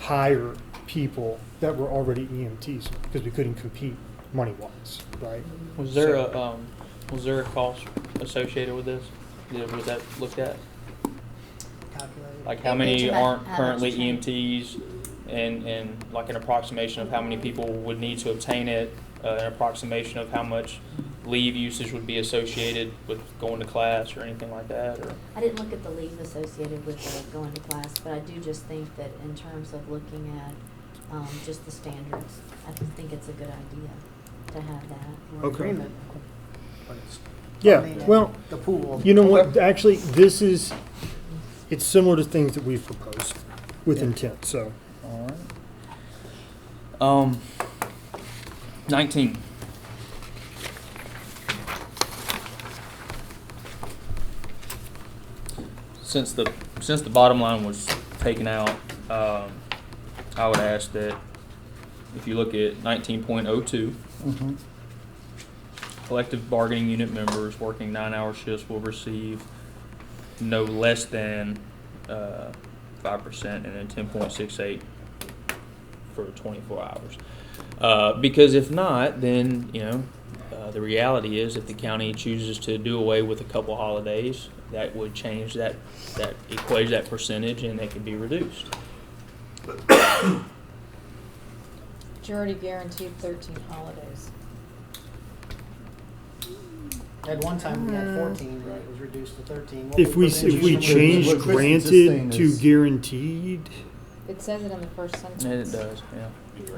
hire people that were already EMTs? Because we couldn't compete money-wise, right? Was there a cost associated with this? Was that looked at? Calculated. Like how It many mentioned about aren't how much currently training. EMTs, and like an approximation of how many people would need to obtain it, an approximation of how much leave usage would be associated with going to class or anything like that, or? I didn't look at the leave associated with going to class, but I do just think that in terms of looking at just the standards, I just think it's a good idea to have that. We're in Okay. agreement, but it's Yeah, on the, well, the pool. you know what, actually, it's similar to things that we've proposed with intent, so. All right. 19. Since the bottom line was taken out, I would ask that if you look at 19.02, collective bargaining unit members working 9-hour shifts will receive no less than 5%, and then 10.68 for 24 hours. Because if not, then, the reality is if the county chooses to do away with a couple holidays, that would change that equation, that percentage, and they could be reduced. But you already guaranteed 13 holidays. At one time, we had 14, but it was reduced to 13. What If we was the issue? change What Chris is granted saying to is- guaranteed, It says it in the first sentence. And it does, yeah.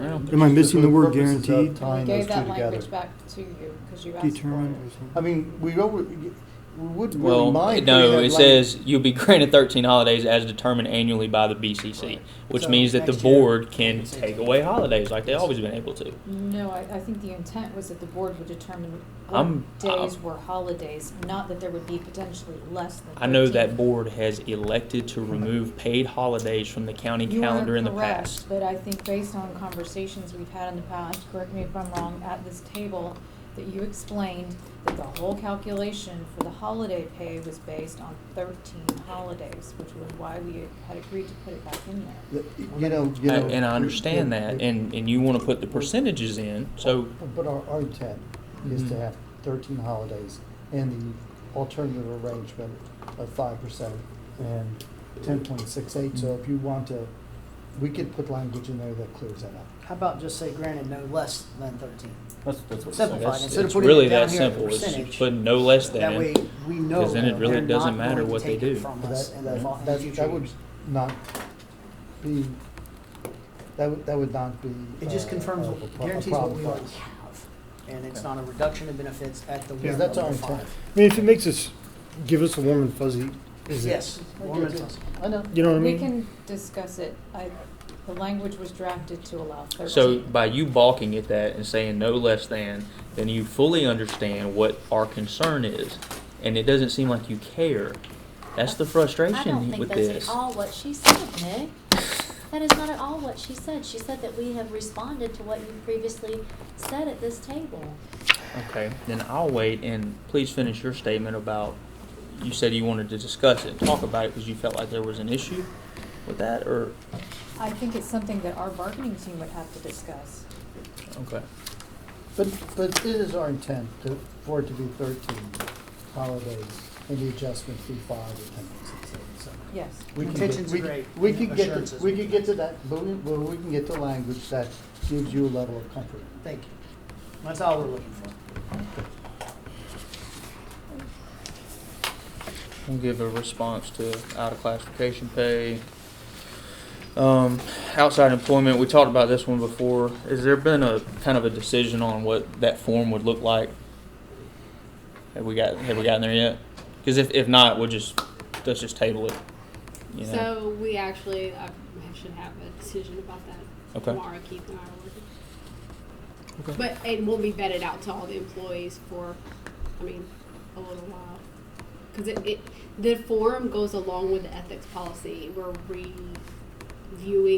Well, am I missing the word Purposes of guaranteed? We tying gave those two that together. language back to you because you asked for Determine. it. I mean, we wouldn't really Well, mind. no, putting it that says you'll be granted 13 holidays as determined annually by the BCC, which So means that the next year, board can take away holidays like they've always been able to. No, I think the intent was that the board would determine I'm- what days were holidays, not that there would be potentially less than 13. I know that board has elected to remove paid holidays from the county You calendar are in the correct, past. but I think based on conversations we've had in the past, correct me if I'm wrong, at this table, that you explained that the whole calculation for the holiday pay was based on 13 holidays, which was why we had agreed to put it back in there. And I understand that, and you want to put the percentages in, so But our intent is to have 13 holidays and the alternative arrangement of 5% and 10.68. So if you want to, we could put language in there that clears that up. How about just say granted no less than 13? That's what it Simplified. says. that's, Instead of it's putting really it down that here at the simple. It's percentage, putting no less That than. way, we know 'Cause then it really they're doesn't not matter going to what they take it do. from But us in the future that would years. not be, that would not be. It just confirms, a what pro- a guarantees what problem we for already us. have. And it's not a reduction of benefits at the Because one that's our level intent. 5. I mean, if it makes us, give us a warm and fuzzy, is it? Yes, warm and fuzzy. I know. You know what I We mean? can discuss it. The language was drafted to allow 13. So by you balking at that and saying no less than, then you fully understand what our concern is, and it doesn't seem like you care. That's the I don't frustration think with that's this. at all what she said, Nick. That is not at all what she said. She said that we have responded to what you previously said at this table. Okay, then I'll wait, and please finish your statement about, you said you wanted to discuss it, talk about it because you felt like there was an issue with that, or, I think it's something that our bargaining team would have to discuss. okay. But it is our intent for it to be 13 holidays and the adjustment to be 5 or 10.68. So Yes. we can Intentions get- are great. We can get Assurances to, we we can get to that, but we can get to language that gives you a level of comfort. Thank you. That's all we're looking for. We'll give a response to out of classification pay. Outside employment, we talked about this one before. Has there been a kind of a decision on what that form would look like? Have we gotten there yet? Because if not, let's just table it. You know? So we actually, I should have a decision about that Okay. tomorrow. Keith and I are working. But it will be vetted out to all the employees for, a little while. Because the form goes along with the ethics policy. We're reviewing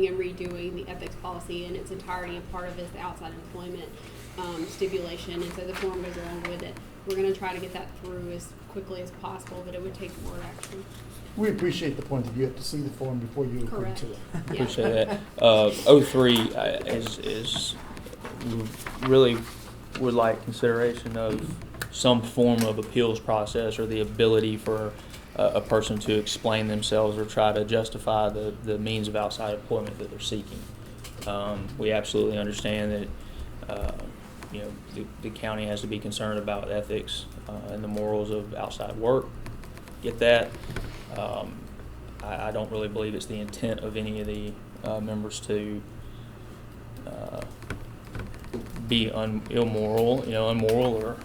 and redoing the ethics policy in its entirety, and part of it is the outside employment stipulation, and so the form goes along with it. We're going to try to get that through as quickly as possible, but it would take board action. We appreciate the point of view. You have to see the form before you agree Correct. to it. Yeah. Appreciate that. 03 is really would like consideration of some form of appeals process or the ability for a person to explain themselves or try to justify the means of outside employment that they're seeking. We absolutely understand that the county has to be concerned about ethics and the morals of outside work. Get that. I don't really believe it's the intent of any of the members to be immoral or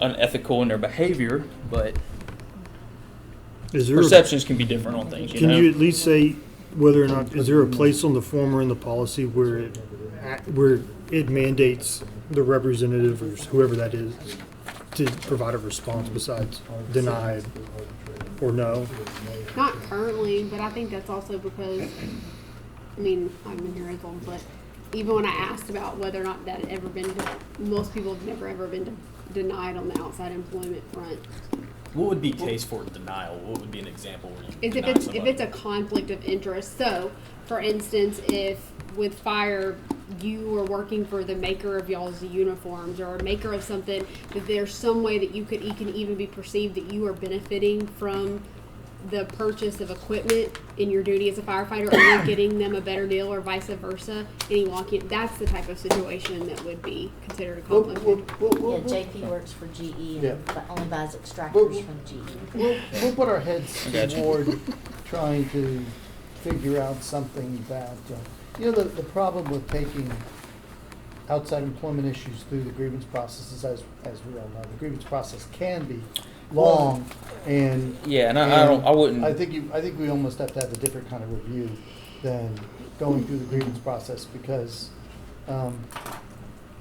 unethical in their behavior, but Is there perceptions can be different on things. Can you at least say whether or not, is there a place on the form or in the policy where it mandates the representative or whoever that is to provide a response besides denied or no? Not currently, but I think that's also because, I've been here as long, but even when I asked about whether or not that had ever been, most people have never ever been denied on the outside employment front. What would be case for denial? What would be an example where you Is deny if somebody? it's a conflict of interest. So, for instance, if with fire you are working for the maker of y'all's uniforms or a maker of something, that there's some way that you can even be perceived that you are benefiting from the purchase of equipment in your duty as a firefighter, or you're getting them a better deal, or vice versa, and you walk in, that's the type of situation that would be considered a conflict. Yeah, JP works for GE Yeah. and only buys extractors Well, from GE. We'll put our heads I got you. toward trying to figure out something that, the problem with taking outside employment issues through the grievance processes, as we all know, the grievance process can be long and. Yeah, and I wouldn't. I think we almost have to have a different kind of review than going through the grievance process because, what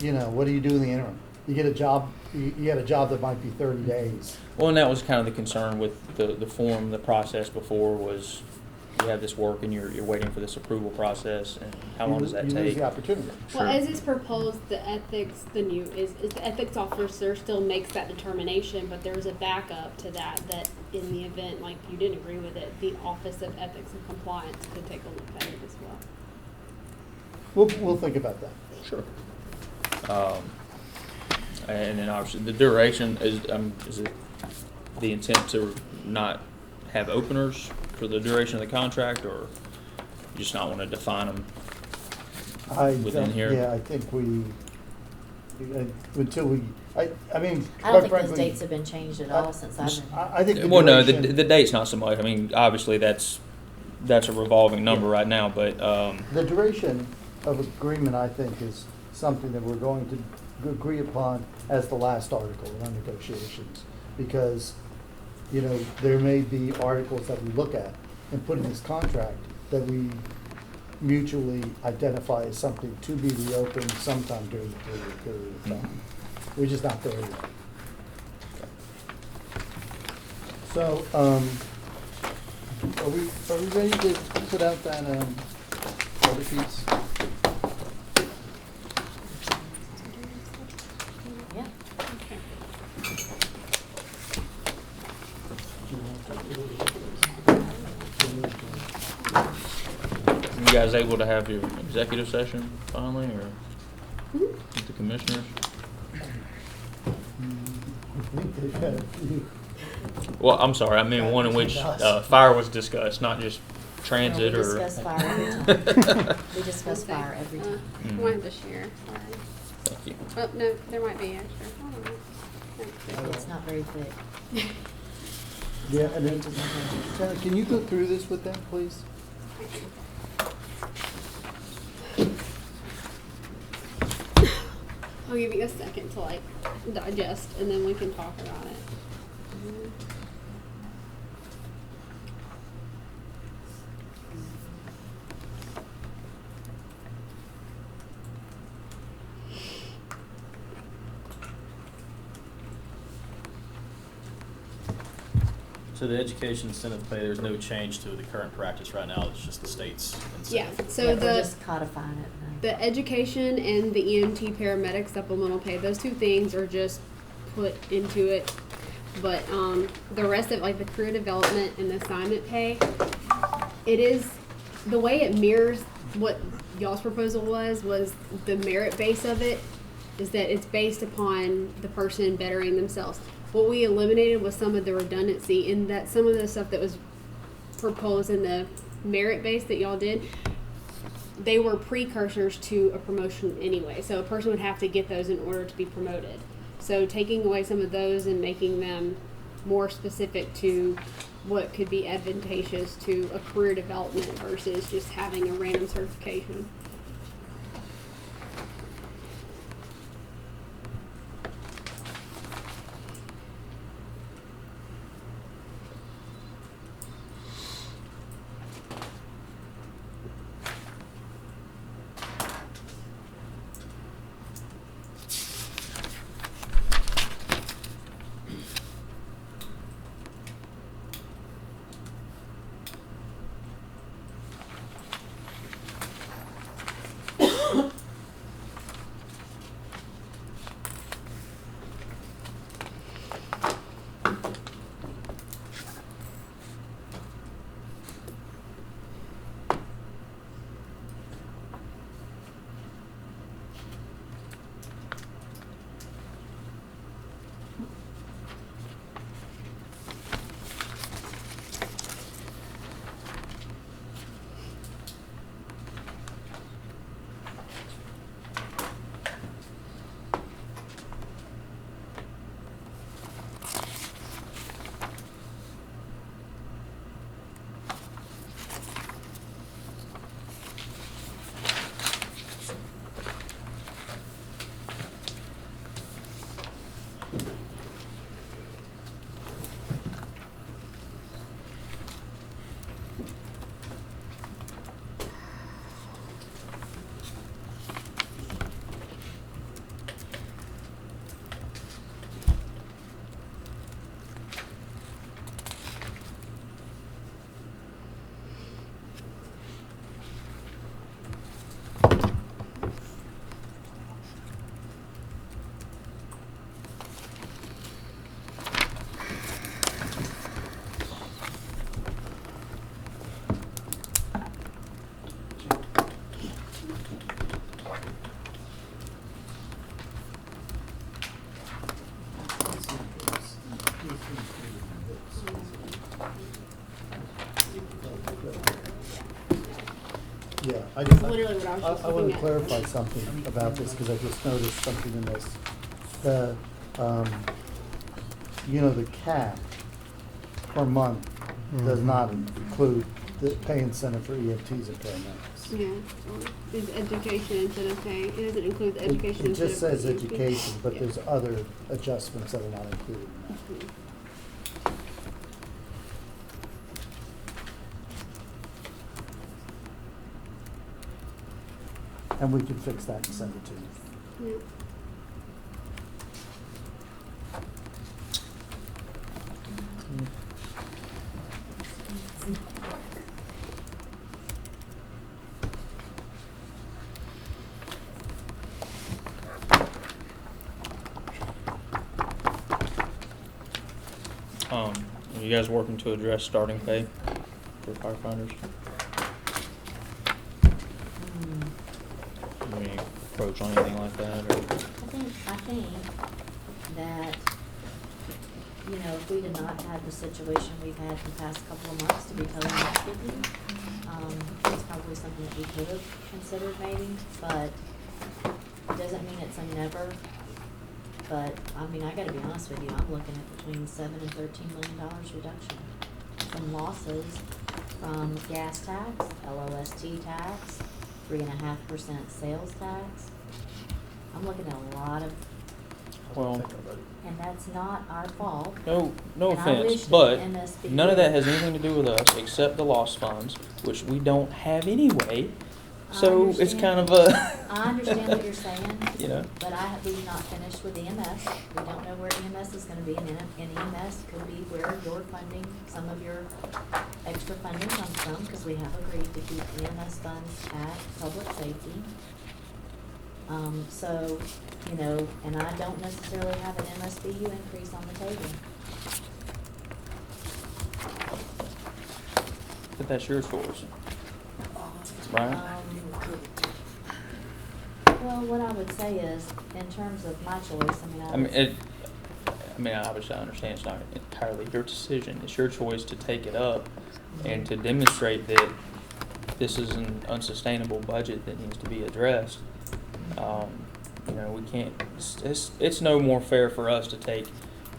do you do in the interim? You get a job, you get a job that might be 30 days. Well, and that was kind of the concern with the form, the process before was you have this work and you're waiting for this approval process, and how long does that You lose take? the opportunity. Well, Sure. as is proposed, the ethics, is the ethics officer still makes that determination, but there's a backup to that in the event, like, you didn't agree with it, the Office of Ethics and Compliance could take a look at it as well. We'll think about that. Sure. And then obviously the duration is it the intent to not have openers for the duration of the contract, or you just not want to define them within here? Yeah, I think until we, I mean, I don't quite think those frankly. dates have been changed at all since I've been. I think the Well, no, duration- the date's not so much. I mean, obviously that's a revolving number right now, but The duration of agreement, I think, is something that we're going to agree upon as the last article in our negotiations. Because, there may be articles that we look at and put in this contract that we mutually identify as something to be reopened sometime during the period of time. We're just not there yet. So, are we ready to put out that, other piece? Yeah. you guys able to have your executive session finally, or with the commissioners? Well, I'm sorry, I mean one in which fire was discussed, not just transit We or. discuss fire every time. We discuss fire every time. I might have to share, sorry. Thank you. Oh, no, there might be extra. I don't know. It's not very thick. Yeah, and then, Pages and pages. Jenna, can you go through this with them, please? I'll give you a second to digest, and then we can talk about it. So the education incentive pay, there's no change to the current practice right now, it's just the state's Yeah, incentive. so Yeah, we're the just codifying it now. the education and the EMT paramedic supplemental pay, those two things are just put into it. But the rest of the career development and the assignment pay, it is the way it mirrors what y'all's proposal was the merit base of it is that it's based upon the person bettering themselves. What we eliminated was some of the redundancy in that some of the stuff that was proposed in the merit base that y'all did, they were precursors to a promotion anyway. So a person would have to get those in order to be promoted. So taking away some of those and making them more specific to what could be advantageous to a career development versus just having a random certification. Yeah, That's literally what I was just I want looking to at. clarify something about this, because I just noticed something in this. The, the cap per month does not include the pay incentive for EMTs and paramedics. Yeah, it's education incentive pay, it doesn't include the It education it incentive. just says for EMT. education, but Yeah. there's other adjustments that are not included in that. Mhm. And we can fix that and send it to you. Yeah. Are you guys working to address starting pay for firefighters? Any approach on anything like that, or? I think that, if we did not have the situation we've had the past couple of months, to be totally honest with you, it's probably something that we could have considered maybe, but it doesn't mean it's a never. But, I gotta be honest with you, I'm looking at between $7 and $13 million reduction from losses from gas tax, LOST tax, 3.5% sales tax. I'm looking at a lot of, Well, and that's not our fault. no And I offense, wish that but MSB none of that would- has anything to do with us except the lost funds, which we don't have anyway. I So it's understand. kind of a, I understand what you're saying. But we've not finished with EMS. We don't know where EMS is gonna be, and EMS could be where your funding, some of your extra funding comes from, because we have agreed to keep EMS funds at public safety. And I don't necessarily have an MSBU increase on the table. but that's your choice, right? Well, what I would say is, in terms of my choice, Obviously I understand it's not entirely your decision. It's your choice to take it up and to demonstrate that this is an unsustainable budget that needs to be addressed. We can't, it's no more fair for us to take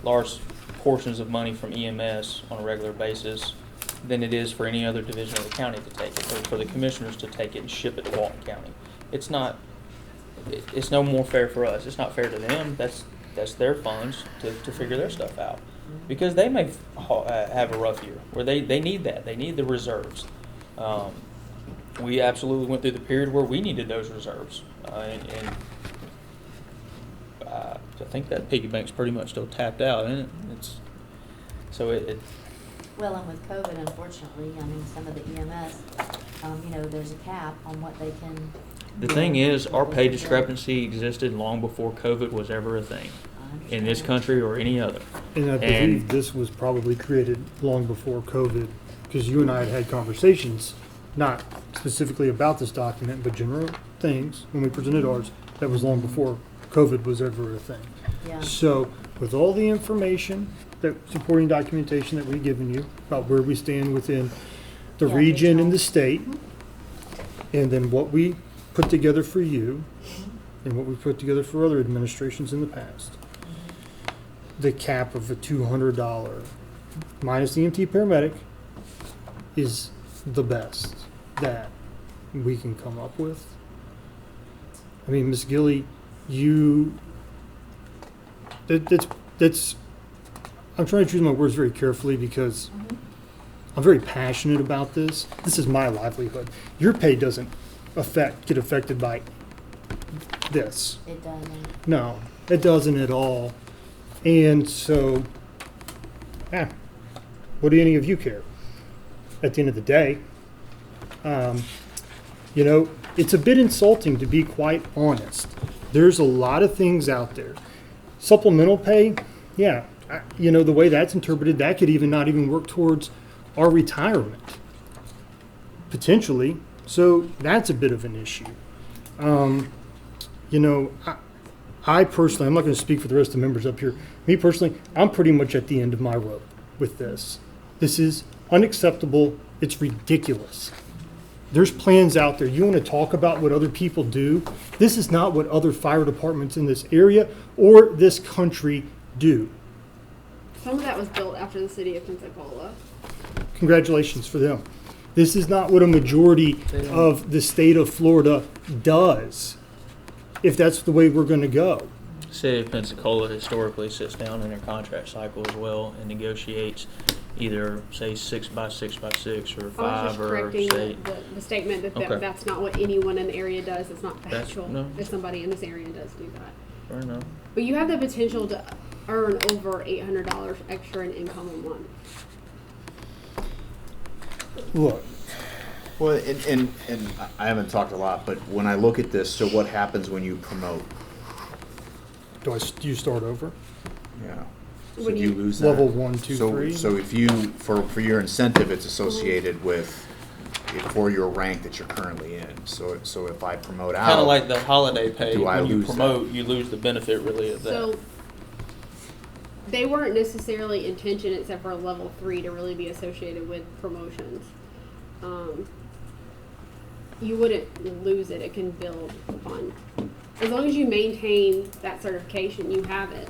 large portions of money from EMS on a regular basis than it is for any other division of the county to take it, or for the commissioners to take it and ship it to Walton County. It's no more fair for us. It's not fair to them. That's their funds to figure their stuff out. Because they may have a rough year where they need that. They need the reserves. We absolutely went through the period where we needed those reserves. I think that piggy bank's pretty much still tapped out, isn't it? Well, and with COVID, unfortunately, some of the EMS, there's a cap on what they can. The thing is, our pay discrepancy existed long before COVID was ever a thing in this country or any other. And I believe this was probably created long before COVID, because you and I had conversations, not specifically about this document, but general things, when we presented ours, that was long before COVID was ever a thing. Yeah. So, with all the information, that supporting documentation that we've given you, about where we stand within the Yeah, region regional. and the state, and then what we put together for you, and what we put together for other administrations in the past, the cap of a $200 minus the EMT paramedic is the best that we can come up with. Ms. Gilly, that's I'm trying to choose my words very carefully, because I'm very passionate about this. This is my livelihood. Your pay doesn't get affected by this. It doesn't. No, it doesn't at all. And so, what do any of you care? At the end of the day, it's a bit insulting, to be quite honest. There's a lot of things out there. Supplemental pay, the way that's interpreted, that could not even work towards our retirement, potentially. So that's a bit of an issue. I personally, I'm not going to speak for the rest of the members up here. Me personally, I'm pretty much at the end of my rope with this. This is unacceptable. It's ridiculous. There's plans out there. You want to talk about what other people do? This is not what other fire departments in this area or this country do. Some of that was built after the city of Pensacola. Congratulations for them. This is not what a majority of the state of Florida does, if that's the way we're going to go. City of Pensacola historically sits down in their contract cycle as well and negotiates either, say, 6x6x6 or I was 5 just or correcting say. the statement that, Okay. that's not what anyone in the area does. It's not That's- factual. no. If somebody in this area does do that. Fair enough. But you have the potential to earn over $800 extra in income a month. Look, Well, and I haven't talked a lot, but when I look at this, so what happens when you promote? do you start over? Yeah. So When do you you- lose that? Level 1, 2, So- 3? So if you, for your incentive, it's associated with, for your rank that you're currently in. So if I promote out. Kind of like the holiday pay. Do I When you lose that? promote, you lose the benefit really of that. So they weren't necessarily intention, except for level 3, to really be associated with promotions. You wouldn't lose it. It can build upon. As long as you maintain that certification, you have it.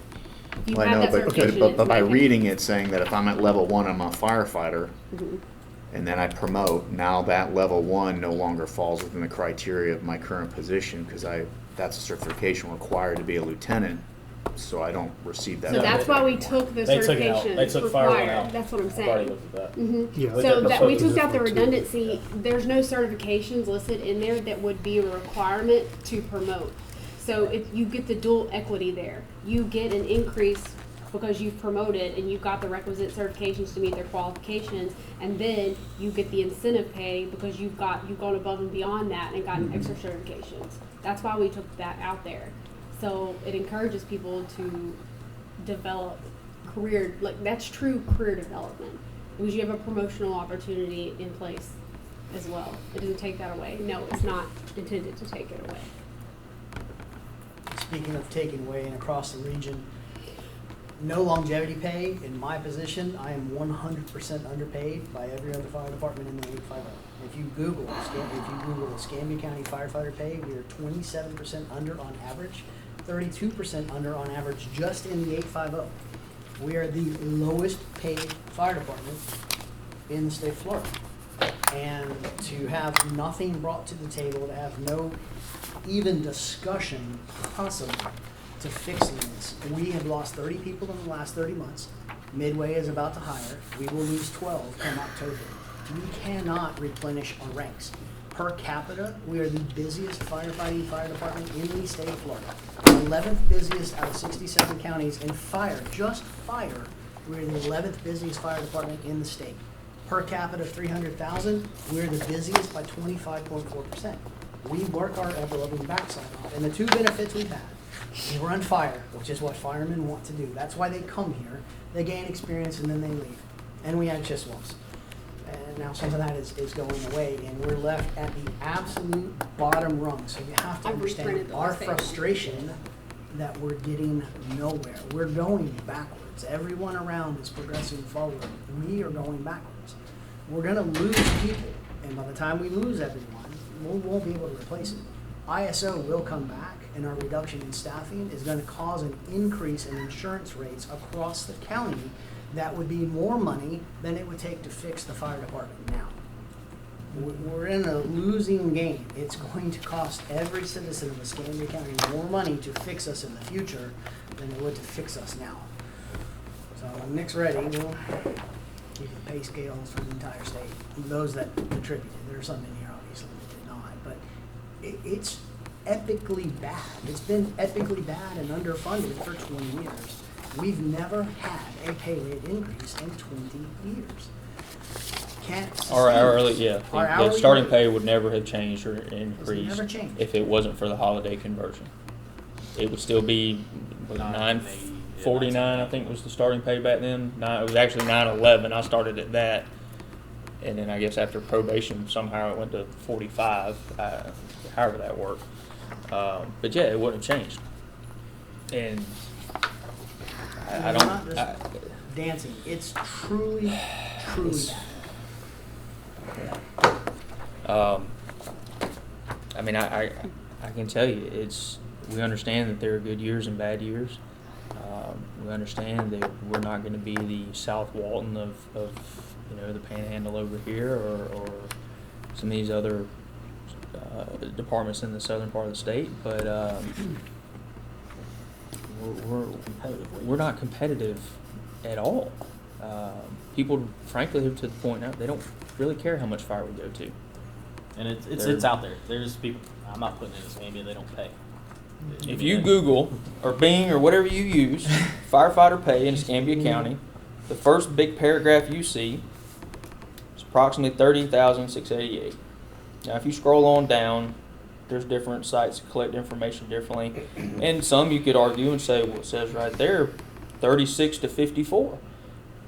If you Well, I have know, that but certification, by it's reading it saying that if I'm at level 1, I'm a firefighter, Mhm. and then I promote, now that level 1 no longer falls within the criteria of my current position, because that's a certification required to be a lieutenant, so I don't receive that. So that's benefit why we anymore. took the They took it out. certification They took fire one required. out. That's what I'm I've already saying. looked at that. Mhm. Yeah. But So they're that we supposed took to out the do it too. redundancy. There's no certifications listed in there that would be a requirement to promote. So if you get the dual equity there, you get an increase because you've promoted and you've got the requisite certifications to meet their qualifications, and then you get the incentive pay because you've gone above and beyond that and gotten extra certifications. That's why we took that out there. So it encourages people to develop career, like that's true career development, because you have a promotional opportunity in place as well. It doesn't take that away. No, it's not intended to take it away. Speaking of taking away and across the region, no longevity pay in my position. I am 100% underpaid by every other fire department in the 850. If you Google the Escambia County firefighter pay, we are 27% under on average, 32% under on average just in the 850. We are the lowest paid fire department in the state of Florida. And to have nothing brought to the table, to have no even discussion possible to fixing this. We have lost 30 people in the last 30 months. Midway is about to hire. We will lose 12 come October. We cannot replenish our ranks. Per capita, we are the busiest firefighting fire department in the state of Florida. 11th busiest out of 67 counties. In fire, just fire, we're the 11th busiest fire department in the state. Per capita, 300,000, we're the busiest by 25.4%. We work our ever-loving backside off. And the two benefits we've had, we run fire, which is what firemen want to do. That's why they come here. They gain experience and then they leave. And we have chest walls. And now some of that is going away, and we're left at the absolute bottom rung. So you have to I've reprinted understand the our last page. frustration that we're getting nowhere. We're going backwards. Everyone around is progressing forward. We are going backwards. We're going to lose people, and by the time we lose everyone, we won't be able to replace it. ISO will come back, and our reduction in staffing is going to cause an increase in insurance rates across the county. That would be more money than it would take to fix the fire department now. We're in a losing game. It's going to cost every citizen of Escambia County more money to fix us in the future than it would to fix us now. So when Nick's ready, we'll keep the pay scales for the entire state. Those that contributed, there are some in here obviously that did not, but it's epically bad. It's been epically bad and underfunded for 20 years. We've never had a pay rate increase in 20 years. Can't sustain Our hourly, this. yeah, Our the hourly starting rate pay would never have changed or increased never changed. if it wasn't for the holiday conversion. It would still be $9.49, I think was the starting pay back then. It was actually $9.11. I started at that, and then I guess after probation somehow it went to 45. However that worked. But yeah, it wouldn't have changed. And I We're not don't. just dancing. It's truly, truly bad. I mean, I can tell you, we understand that there are good years and bad years. We understand that we're not going to be the South Walton of the Panhandle over here, or some of these other departments in the southern part of the state, but we're not competitive at all. People, frankly, to the point now, they don't really care how much fire we go to. And it's out there. There's people. I'm not putting it in Escambia. They don't pay. If you Google or Bing or whatever you use, firefighter pay in Escambia County, the first big paragraph you see is approximately $30,688. Now, if you scroll on down, there's different sites that collect information differently, and some you could argue and say, well, it says right there, 36 to 54.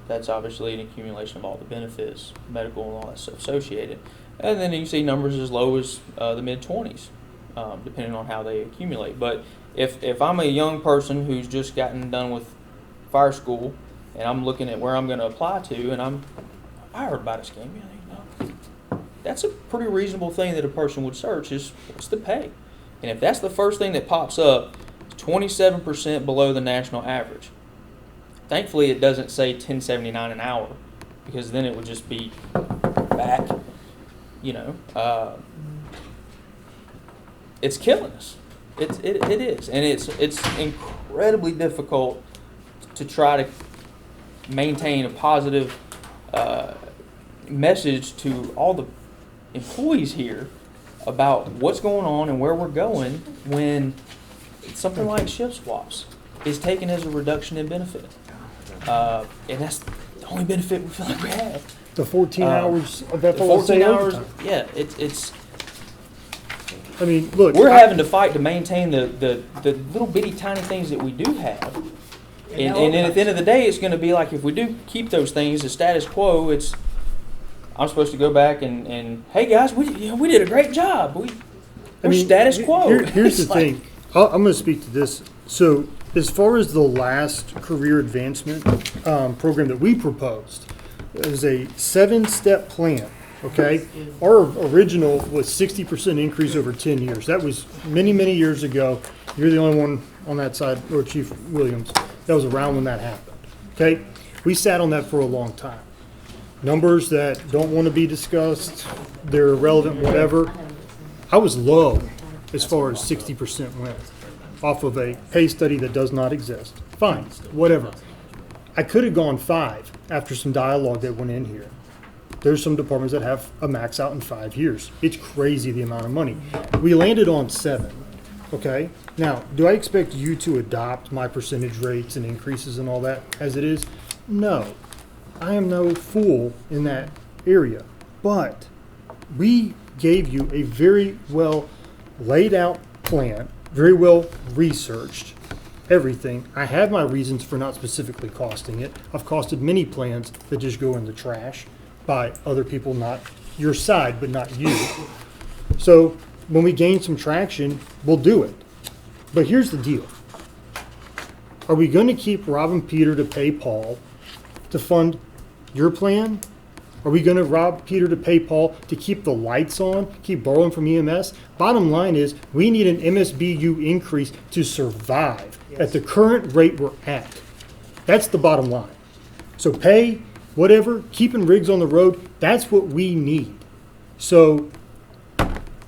That's obviously an accumulation of all the benefits, medical and all that stuff associated. And then you see numbers as low as the mid-20s, depending on how they accumulate. But if I'm a young person who's just gotten done with fire school, and I'm looking at where I'm going to apply to, and I heard about Escambia, that's a pretty reasonable thing that a person would search is what's the pay. And if that's the first thing that pops up, it's 27% below the national average. Thankfully, it doesn't say $10.79 an hour, because then it would just be back, it's killing us. It is, and it's incredibly difficult to try to maintain a positive message to all the employees here about what's going on and where we're going when something like shift swaps is taken as a reduction in benefit. And that's the only benefit we feel like we have. The 14 hours of The FLSA 14 hours, overtime. yeah, it's. I mean, look. We're having to fight to maintain the little bitty tiny things that we do have. And then at the end of the day, it's going to be like if we do keep those things, the status quo, I'm supposed to go back and hey guys, we did a great job. We're status quo. Here's It's the thing. I'm going to speak to this. So as far as the last career advancement program that we proposed, it was a 7-step plan. Okay, our original was 60% increase over 10 years. That was many, many years ago. You're the only one on that side, or Chief Williams, that was around when that happened. Okay, we sat on that for a long time. Numbers that don't want to be discussed, they're irrelevant, whatever. I was low as far as 60% went off of a pay study that does not exist. Fine, whatever. I could have gone 5 after some dialogue that went in here. There's some departments that have a max out in 5 years. It's crazy the amount of money. We landed on 7. Okay? Now, do I expect you to adopt my percentage rates and increases and all that as it is? No. I am no fool in that area. But we gave you a very well laid out plan, very well researched, everything. I have my reasons for not specifically costing it. I've costed many plans that just go in the trash by other people, not your side, but not you. So when we gain some traction, we'll do it. But here's the deal. Are we going to keep robbing Peter to pay Paul to fund your plan? Are we going to rob Peter to pay Paul to keep the lights on, keep borrowing from EMS? Bottom line is we need an MSBU increase to survive at the current rate we're at. That's the bottom line. So pay, whatever, keeping rigs on the road, that's what we need. So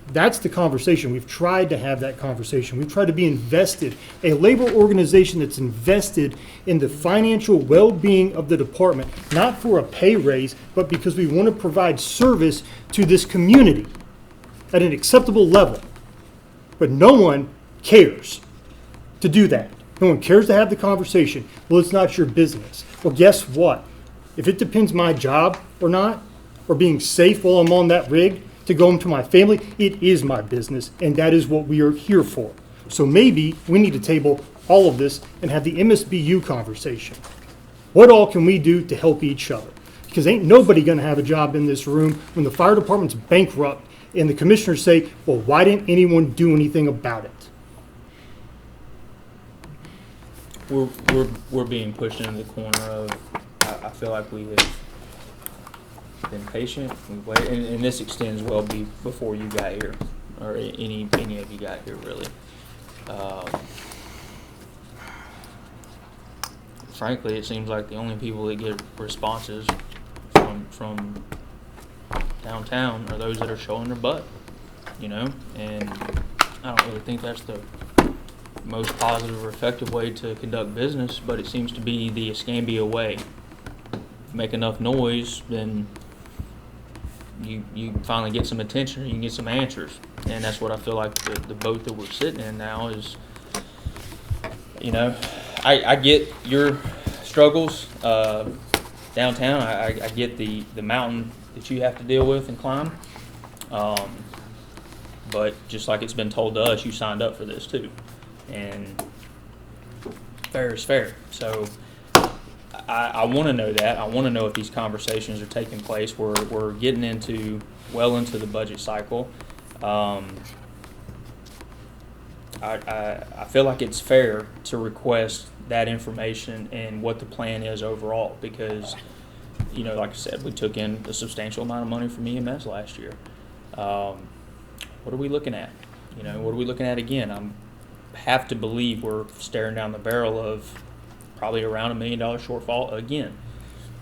that's the conversation. We've tried to have that conversation. We've tried to be invested, a labor organization that's invested in the financial well-being of the department, not for a pay raise, but because we want to provide service to this community at an acceptable level. But no one cares to do that. No one cares to have the conversation. Well, it's not your business. Well, guess what? If it depends my job or not, or being safe while I'm on that rig to go home to my family, it is my business, and that is what we are here for. So maybe we need to table all of this and have the MSBU conversation. What all can we do to help each other? Because ain't nobody gonna have a job in this room when the fire department's bankrupt and the commissioners say, well, why didn't anyone do anything about it? We're being pushed into the corner of, I feel like we have been patient. We've waited, and this extends well before you got here, or any of you got here really. Frankly, it seems like the only people that get responses from downtown are those that are showing their butt, you know, and I don't really think that's the most positive or effective way to conduct business, but it seems to be the Escambia way. Make enough noise, then you finally get some attention, you can get some answers, and that's what I feel like the boat that we're sitting in now is. You know, I get your struggles downtown. I get the mountain that you have to deal with and climb. But just like it's been told to us, you signed up for this too, and fair is fair. So I want to know that. I want to know if these conversations are taking place. We're getting well into the budget cycle. I feel like it's fair to request that information and what the plan is overall because, you know, like I said, we took in a substantial amount of money from EMS last year. What are we looking at? You know, what are we looking at again? I have to believe we're staring down the barrel of probably around $1 million shortfall again.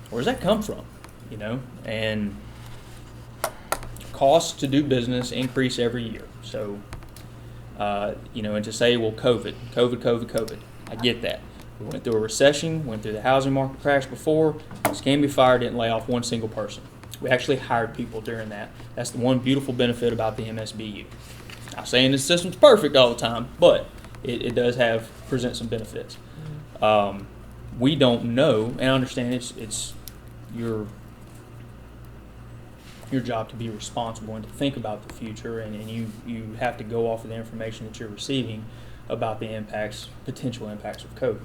Where does that come from? You know, and costs to do business increase every year. So, you know, and to say, well, COVID, I get that. We went through a recession, went through the housing market crash before. Escambia Fire didn't lay off one single person. We actually hired people during that. That's the one beautiful benefit about the MSBU. Not saying the system's perfect all the time, but it does present some benefits. We don't know, and I understand it's your job to be responsible and to think about the future, and you have to go off of the information that you're receiving about the potential impacts of COVID.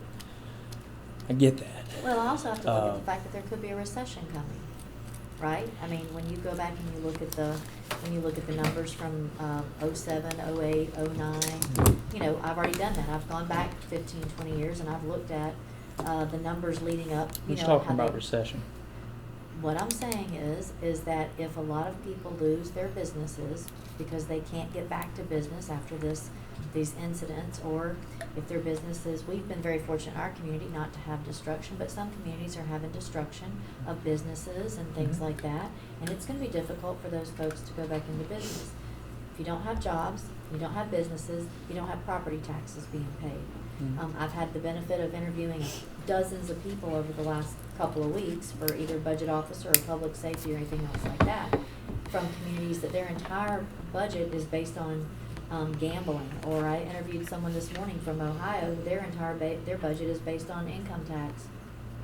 I get that. Well, I also have to look at the fact that there could be a recession coming, right? I mean, when you go back and you look at the numbers from 07, 08, 09, you know, I've already done that. I've gone back 15, 20 years and I've looked at the numbers leading up. Who's talking about recession? What I'm saying is that if a lot of people lose their businesses because they can't get back to business after these incidents, or if their businesses, we've been very fortunate in our community not to have destruction, but some communities are having destruction of businesses and things like that, and it's going to be difficult for those folks to go back into business. If you don't have jobs, you don't have businesses, you don't have property taxes being paid. I've had the benefit of interviewing dozens of people over the last couple of weeks for either budget officer or public safety or anything else like that, from communities that their entire budget is based on gambling. Or I interviewed someone this morning from Ohio, their entire their budget is based on income tax.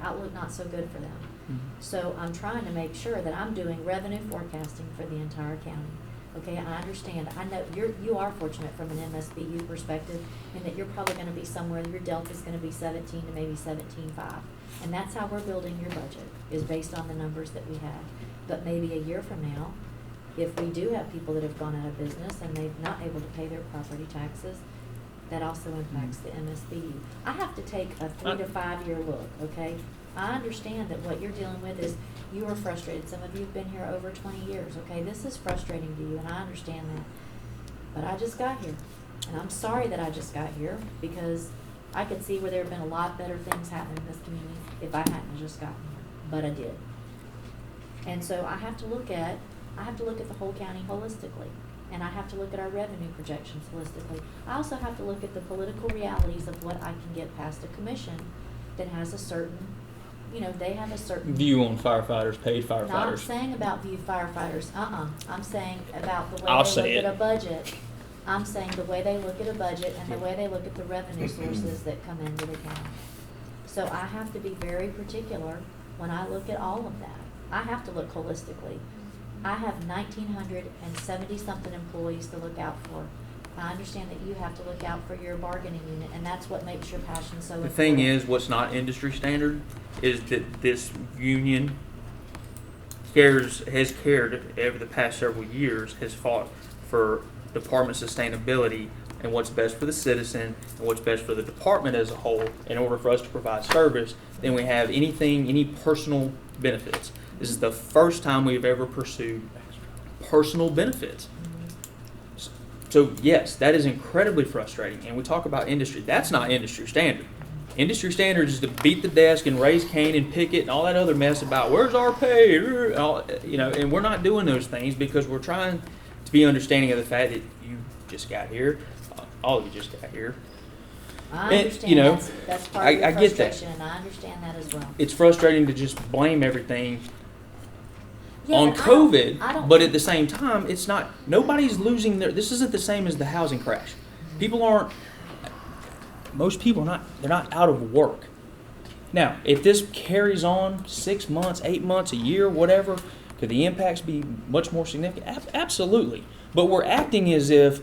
Outlook not so good for them. So I'm trying to make sure that I'm doing revenue forecasting for the entire county. Okay, I understand. I know you are fortunate from an MSBU perspective in that you're probably going to be somewhere, your delta is going to be 17 to maybe 17.5. And that's how we're building your budget, is based on the numbers that we have. But maybe a year from now, if we do have people that have gone out of business and they're not able to pay their property taxes, that also impacts the MSBU. I have to take a 3 to 5 year look, okay? I understand that what you're dealing with is you are frustrated. Some of you have been here over 20 years, okay? This is frustrating to you, and I understand that. But I just got here, and I'm sorry that I just got here, because I could see where there have been a lot better things happening in this community if I hadn't just gotten here, but I did. And so I have to look at the whole county holistically, and I have to look at our revenue projections holistically. I also have to look at the political realities of what I can get past a commission that has a certain, you know, they have a certain view on firefighters, paid firefighters. Not saying about view firefighters. I'm saying about the way I'll they say look it. at a budget. I'm saying the way they look at a budget and the way they look at the revenue sources that come into the county. So I have to be very particular when I look at all of that. I have to look holistically. I have 1,970 something employees to look out for. I understand that you have to look out for your bargaining unit, and that's what makes your passion so important. The thing is, what's not industry standard is that this union has cared over the past several years, has fought for department sustainability and what's best for the citizen and what's best for the department as a whole in order for us to provide service. Then we have any personal benefits. This is the first time we've ever pursued personal benefits. So yes, that is incredibly frustrating. And we talk about industry. That's not industry standard. Industry standard is to beat the desk and raise cane and picket and all that other mess about where's our pay, and we're not doing those things because we're trying to be understanding of the fact that you just got here, all of you just got here. I And, understand that's part of your I get that. frustration, and I understand that as well. It's frustrating to just blame everything Yeah, on and I don't- COVID, I don't but think- at the same time, it's not, nobody's losing this isn't the same as the housing crash. Most people they're not out of work. Now, if this carries on 6 months, 8 months, a year, whatever, could the impacts be much more significant? Absolutely. But we're acting as if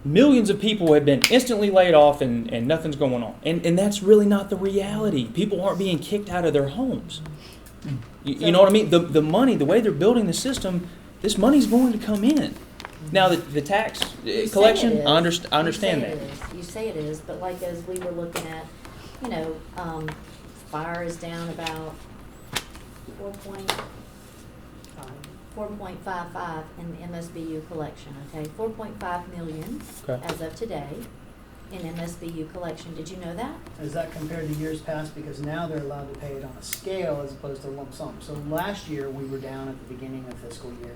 millions of people have been instantly laid off and nothing's going on. And that's really not the reality. People aren't being kicked out of their homes. You know what I mean? The money, the way they're building the system, this money's going to come in. Now, the tax You say collection, it is. I understand You that. say it is. You say it is, but like as we were looking at, fire is down about 4.55 in the MSBU collection, okay? 4.5 million Okay. as of today in MSBU collection. Did you know that? Is that compared to years past? Because now they're allowed to pay it on a scale as opposed to lump sum. So last year, we were down at the beginning of fiscal year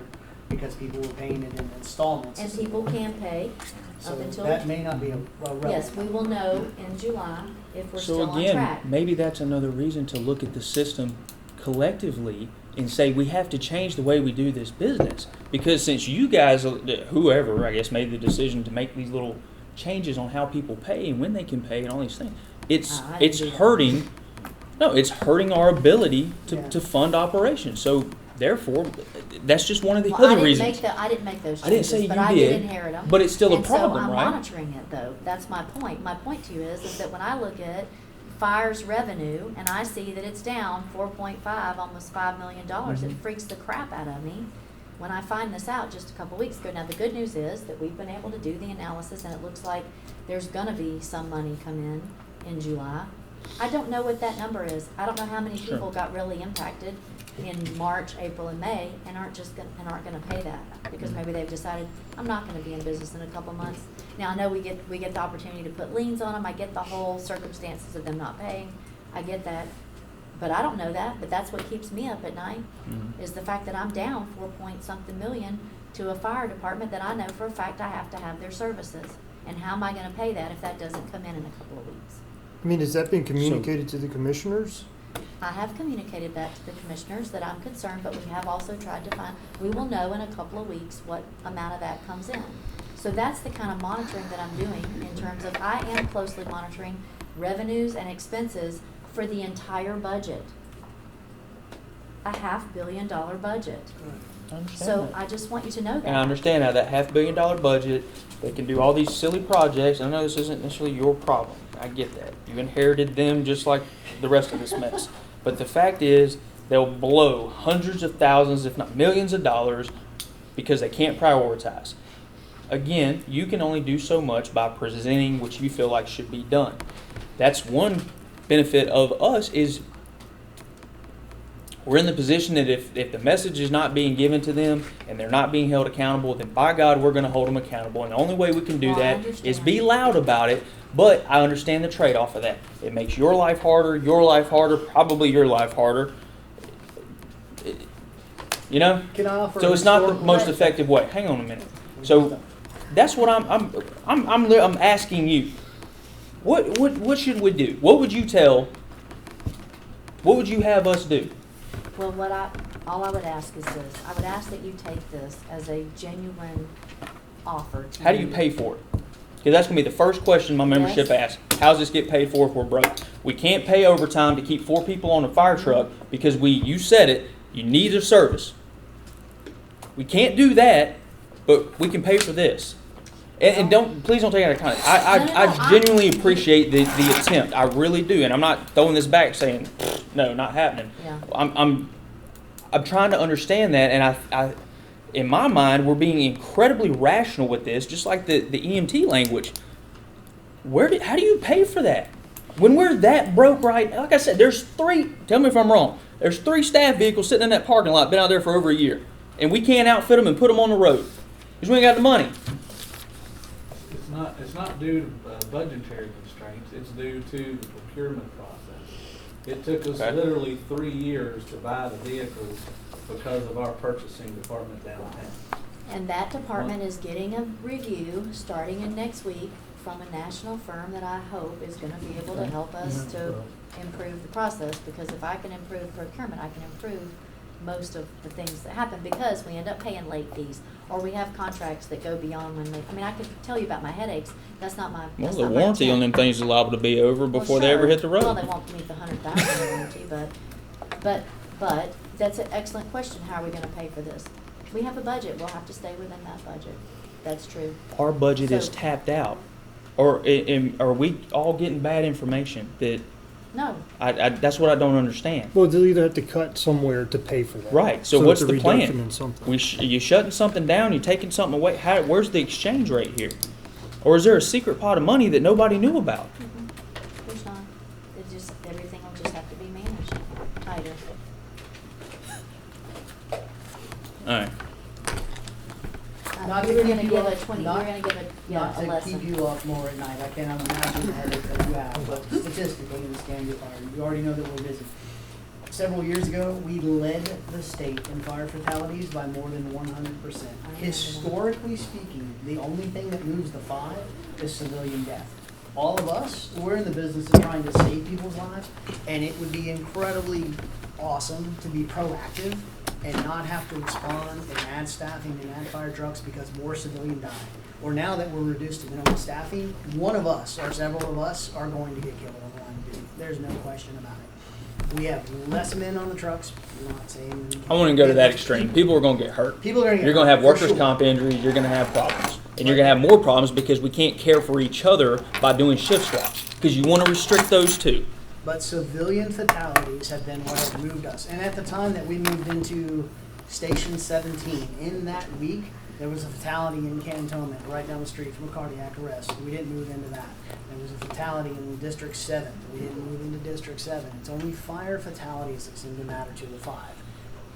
because people were paying it in installments. And people can pay So up until. that may not be a relevant. Yes, we will know in July if we're So still on again, track. maybe that's another reason to look at the system collectively and say we have to change the way we do this business. Because since you guys, whoever, I guess, made the decision to make these little changes on how people pay and when they can pay and all these things, it's I didn't do that. hurting. No, it's hurting our ability Yeah. to fund operations. So therefore, that's just one of the Well, other reasons. I didn't make those changes, I didn't say but you I did, did inherit them. but it's still a And problem, so I'm right? monitoring it though. That's my point. My point to you is that when I look at fire's revenue and I see that it's down 4.5, almost $5 million, Mm-hmm. it freaks the crap out of me when I find this out just a couple weeks ago. Now, the good news is that we've been able to do the analysis and it looks like there's gonna be some money come in July. I don't know what that number is. I don't know how many Sure. people got really impacted in March, April, and May and aren't gonna pay that because maybe they've decided, I'm not gonna be in business in a couple months. Now, I know we get the opportunity to put liens on them. I get the whole circumstances of them not paying. I get that. But I don't know that, but that's what keeps me up at night, Mhm. is the fact that I'm down 4-point-something million to a fire department that I know for a fact I have to have their services. And how am I gonna pay that if that doesn't come in a couple of weeks? I mean, has that been communicated to the commissioners? I have communicated that to the commissioners, that I'm concerned, but we have also tried to we will know in a couple of weeks what amount of that comes in. So that's the kind of monitoring that I'm doing in terms of, I am closely monitoring revenues and expenses for the entire budget. A $500 million budget. I understand So that. I just want you to know that. And I understand now that $500 million budget, they can do all these silly projects. I know this isn't necessarily your problem. I get that. You inherited them just like the rest of this mess. But the fact is, they'll blow hundreds of thousands, if not millions of dollars because they can't prioritize. Again, you can only do so much by presenting what you feel like should be done. That's one benefit of us is we're in the position that if the message is not being given to them and they're not being held accountable, then by God, we're going to hold them accountable. And the only way we can do Well, I that is understand. be loud about it. But I understand the trade-off of that. It makes your life harder, probably your life harder. You know? Can I offer So a it's not the historical- most effective way. Hang on a minute. So that's what I'm asking you. What should we do? What would you tell? What would you have us do? Well, all I would ask is this. I would ask that you take this as a genuine offer to How do you pay for it? Because that's going to be the first question my membership asks. How does this get paid for if we're broke? We can't pay overtime to keep 4 people on a fire truck because you said it, you need a service. We can't do that, but we can pay for this. And please don't take it out of context. I genuinely appreciate the attempt. I really do. And I'm not throwing this back saying, no, not happening. Yeah. I'm trying to understand that, and I in my mind, we're being incredibly rational with this, just like the EMT language. How do you pay for that? When we're that broke, right? Like I said, there's 3, tell me if I'm wrong, There's 3 staff vehicles sitting in that parking lot, been out there for over a year. And we can't outfit them and put them on the road. Because we ain't got the money. It's not due to budgetary constraints, it's due to the procurement process. It took us Okay. literally 3 years to buy the vehicles because of our purchasing department downtown. And that department is getting a review starting in next week from a national firm that I hope is gonna be able to help us to improve the process, because if I can improve procurement, I can improve most of the things that happen, because we end up paying late fees, or we have contracts that go beyond when they, I mean, I could tell you about my headaches, that's not my, Well, that's the not my warranty on them intent. things is liable to be over Well, before they ever sure. hit the road. Well, they won't meet the 100,000 warranty, but that's an excellent question. How are we gonna pay for this? We have a budget. We'll have to stay within that budget. That's true. Our budget is So- tapped out. Or are we all getting bad information? That No, that's what I don't understand. Well, they'll either have to cut somewhere to pay for that. Right. So it's what's a the reduction plan? in something. You shutting something down? You taking something away? Where's the exchange rate here? Or is there a secret pot of money that nobody knew about? there's not. It just, everything will just have to be managed tighter. All right. Not You to were keep gonna you give a up- 20, you were not- gonna give a, yeah, Not a to lesson. keep you up more at night, I cannot imagine the headache that you have, but statistically in the Escambia Fire, you already know that we're busy. Several years ago, we led the state in fire fatalities by more than 100%. Historically speaking, the only thing that moves the 5 is civilian death. All of us, we're in the business of trying to save people's lives, and it would be incredibly awesome to be proactive and not have to respond and add staffing and add fire trucks because more civilian die. Or now that we're reduced to minimum staffing, one of us or several of us are going to get killed on the line of duty. There's no question about it. We have less men on the trucks. I'm not saying. I want to go to that extreme. People are going to get hurt. People are going to get You're going to have hurt, for workers' sure. comp injuries. You're going to have problems. And you're going to have more problems because we can't care for each other by doing shift swaps. Because you want to restrict those too. But civilian fatalities have been what has moved us. And at the time that we moved into Station 17, in that week, there was a fatality in Cantonment, right down the street from a cardiac arrest. We didn't move into that. There was a fatality in District 7. We didn't move into District 7. It's only fire fatalities that seem to matter to the 5.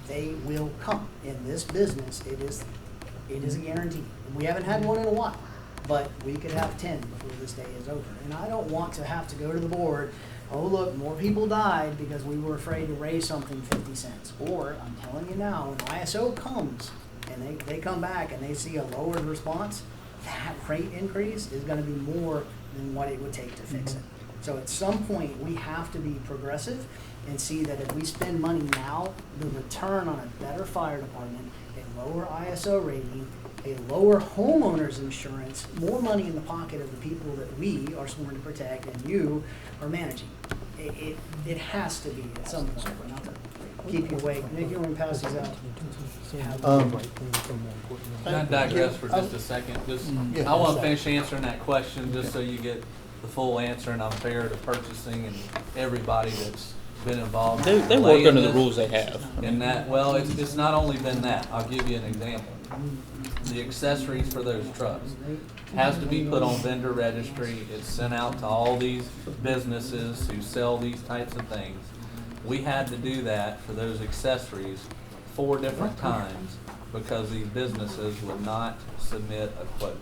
They will come. In this business, it is a guarantee. We haven't had one in a while, but we could have 10 before this day is over. And I don't want to have to go to the board, oh, look, more people died because we were afraid to raise something 50 cents. Or, I'm telling you now, when ISO comes and they come back and they see a lowered response, that rate increase is going to be more than what it would take to fix it. So at some point, we have to be progressive and see that if we spend money now, the return on a better fire department, a lower ISO rating, a lower homeowner's insurance, more money in the pocket of the people that we are sworn to protect and you are managing. It has to be at some point, not to keep you awake. Nick, you want to pass these out? Can I digress for just a second? I want to finish answering that question just so you get the full answer and I'm fair to purchasing and everybody that's been involved. They work Laying under the this. rules they have. And that, well, it's not only been that. I'll give you an example. The accessories for those trucks has to be put on vendor registry. It's sent out to all these businesses who sell these types of things. We had to do that for those accessories 4 different times because these businesses would not submit a quote.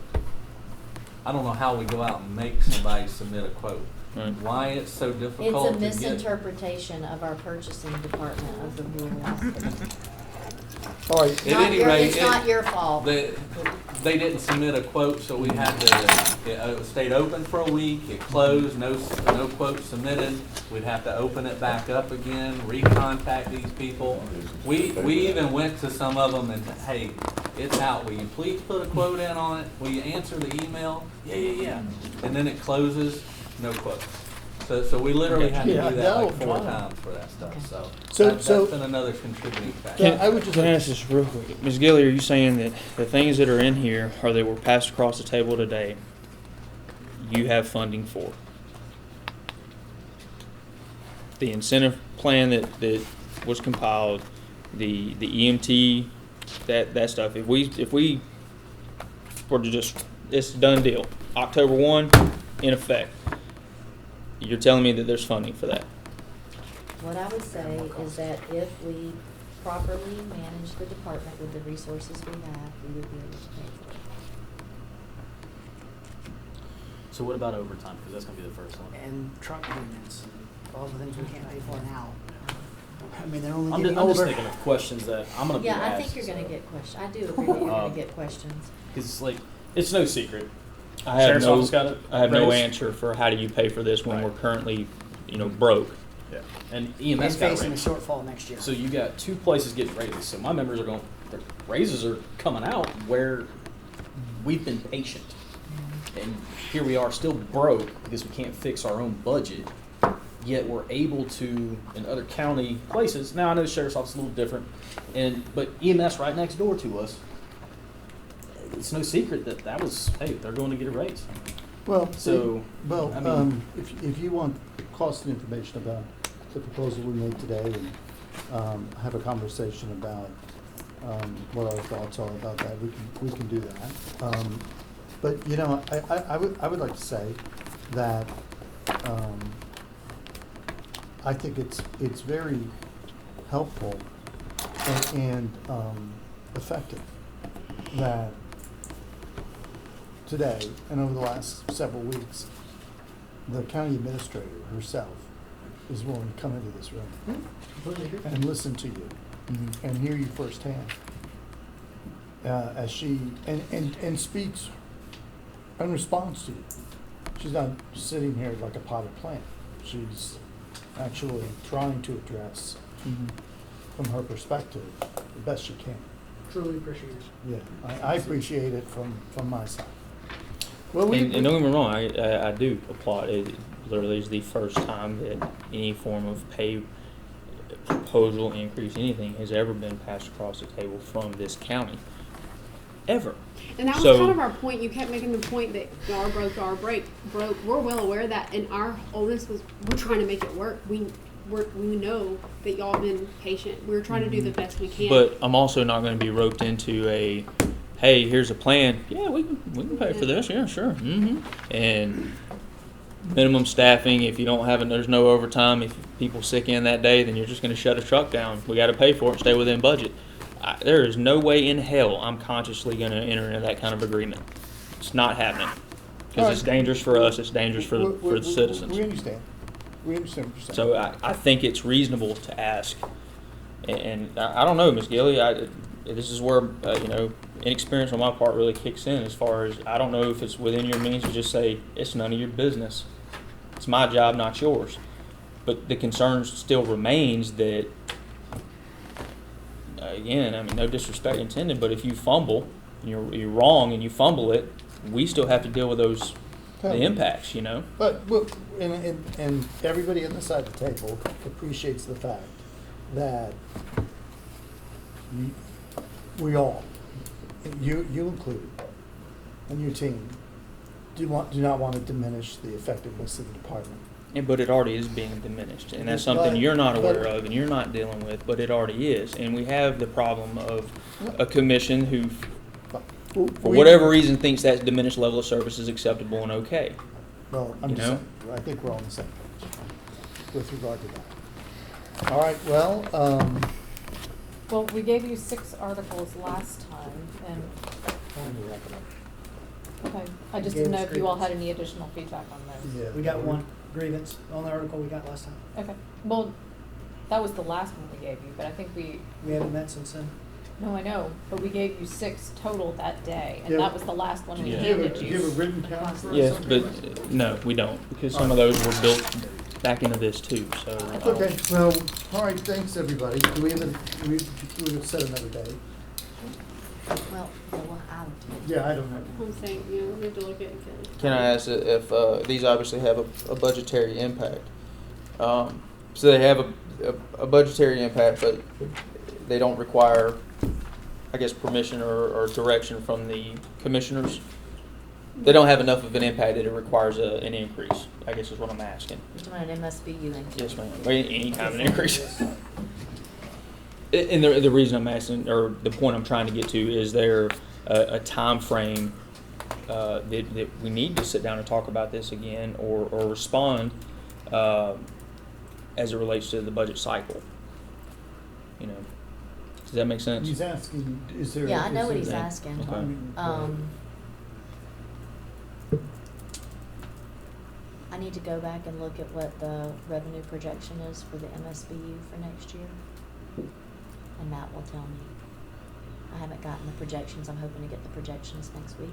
I don't know how we go out and make somebody submit a quote. Right. Why it's so It's difficult a to get. misinterpretation of our purchasing department of the rules. All right, At any rate, It's not your fault. They didn't submit a quote, so we had to, it stayed open for a week, it closed, no quote submitted. We'd have to open it back up again, recontact these people. We even went to some of them and, hey, it's out, will you please put a quote in on it? Will you answer the email? Yeah. And then it closes, no quote. So we literally had to do that like 4 times for that stuff, that's been another contributing factor. Yeah, I would just Can I ask this real quick? Ms. Gilly, are you saying that the things that are in here or that were passed across the table today, you have funding for? The incentive plan that was compiled, the EMT, that stuff. If we were to just, it's a done deal. October 1, in effect. You're telling me that there's funding for that? What I would say is that if we properly manage the department with the resources we have, we would be able to pay for it. So what about overtime? Because that's gonna be the first one. And truck payments, and all the things we can't pay for now. I mean, they're only I'm getting just, older. thinking of questions that I'm gonna be asked. Yeah, I think you're gonna get questions. I do agree that you're gonna Um, get questions. Because like, it's no secret. I have Sheriff's no, office got it I have no raised. answer for how do you pay for this when Right. we're currently, broke. Yeah. And And EMS got facing a raised. shortfall next year. So you got two places getting raises. So my members are going, their raises are coming out where we've been patient. And here we are still broke because we can't fix our own budget. Yet we're able to, in other county places, now I know the sheriff's office is a little different, but EMS right next door to us, it's no secret that was, hey, they're going to get a raise. Well, So, I mean- if you want cost and information about the proposal we made today and have a conversation about what our thoughts are about that, we can do that. But I would like to say that I think it's very helpful and effective that today and over the last several weeks, the county administrator herself is willing to come into this room and listen to you and hear you firsthand as she and speaks in response to you. She's not sitting here like a potted plant. She's actually trying to address from her perspective the best she can. Truly appreciate it. Yeah, I appreciate it from my side. Well, And don't get me wrong, I do applaud it. Literally is the first time that any form of pay proposal increase, anything, has ever been passed across the table from this county. Ever. And that was So- kind of our point. You kept making the point that our broke. We're well aware of that, and our onus was we're trying to make it work. We know that y'all have been patient. We're trying to do the best we can. But I'm also not going to be roped into a, hey, here's a plan. Yeah, we can pay for this. Yeah, sure. And minimum staffing. If you don't have it, there's no overtime. If people sick in that day, then you're just going to shut a truck down. We got to pay for it. Stay within budget. There is no way in hell I'm consciously going to enter into that kind of agreement. It's not happening because it's dangerous for us. It's dangerous for the citizens. We understand. We understand what you're saying. So I think it's reasonable to ask, and I don't know, Ms. Gilly, this is where, inexperience on my part really kicks in as far as, I don't know if it's within your means to just say, it's none of your business. It's my job, not yours. But the concern still remains that, again, I mean, no disrespect intended, but if you fumble, and you're wrong and you fumble it, we still have to deal with the impacts, But and everybody on this side of the table appreciates the fact that we all, you included, and your team, do not want to diminish the effectiveness of the department. But it already is being diminished, and that's But- something you're not aware but- of and you're not dealing with, but it already is. And we have the problem of a commission who, for whatever reason, thinks that diminished level of service is acceptable and okay. Well, I'm You just know? saying, I think we're on the same page with regard to that. All right, well, Well, we gave you 6 articles last time, and, okay, I just Gave didn't know us if you all had grievance. any additional feedback on those. yeah. We got one grievance on the article we got last time. Okay, well, that was the last one we gave you, but I think We haven't met since then. no, I know, but we gave you 6 total that day, and Yeah. that was the last one we Yeah. Do you have handed a, do you. you have a written count for us? Yes, but no, we don't, because some of those were built back into this too, so. Okay, well, all right, thanks, everybody. Do we have we would set another day? Well, I would. Yeah, I don't know. I'm saying, we have to look at it. Can I ask if these obviously have a budgetary impact? So they have a budgetary impact, but they don't require, I guess, permission or direction from the commissioners? They don't have enough of an impact that it requires an increase, I guess is what I'm asking. You're talking about MSBU then? Yes, ma'am. Or any kind of increase. And the reason I'm asking, or the point I'm trying to get to, is there a time frame that we need to sit down and talk about this again, or respond as it relates to the budget cycle. You know, does that make sense? He's asking, is there? Yeah, I know is what there he's Okay. asking. timing? I need to go back and look at what the revenue projection is for the MSBU for next year. And Matt will tell me. I haven't gotten the projections. I'm hoping to get the projections next week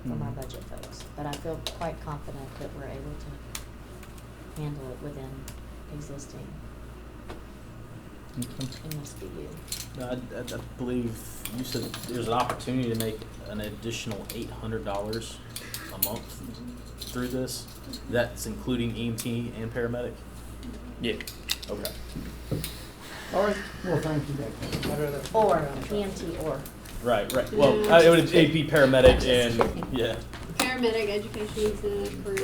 from our Mhm. budget folks. But I feel quite confident that we're able to handle it within existing MSBU. I believe you said there's an opportunity to make an additional $800 a month through this. That's including EMT and paramedic? Yeah. Okay. All right, well, thank you. I'd rather- Or PMT or. Right. Well, it'd be paramedic and, yeah. Paramedic education incentive for,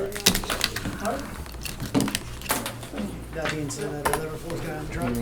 That being said, that Liverpool's got a drunk.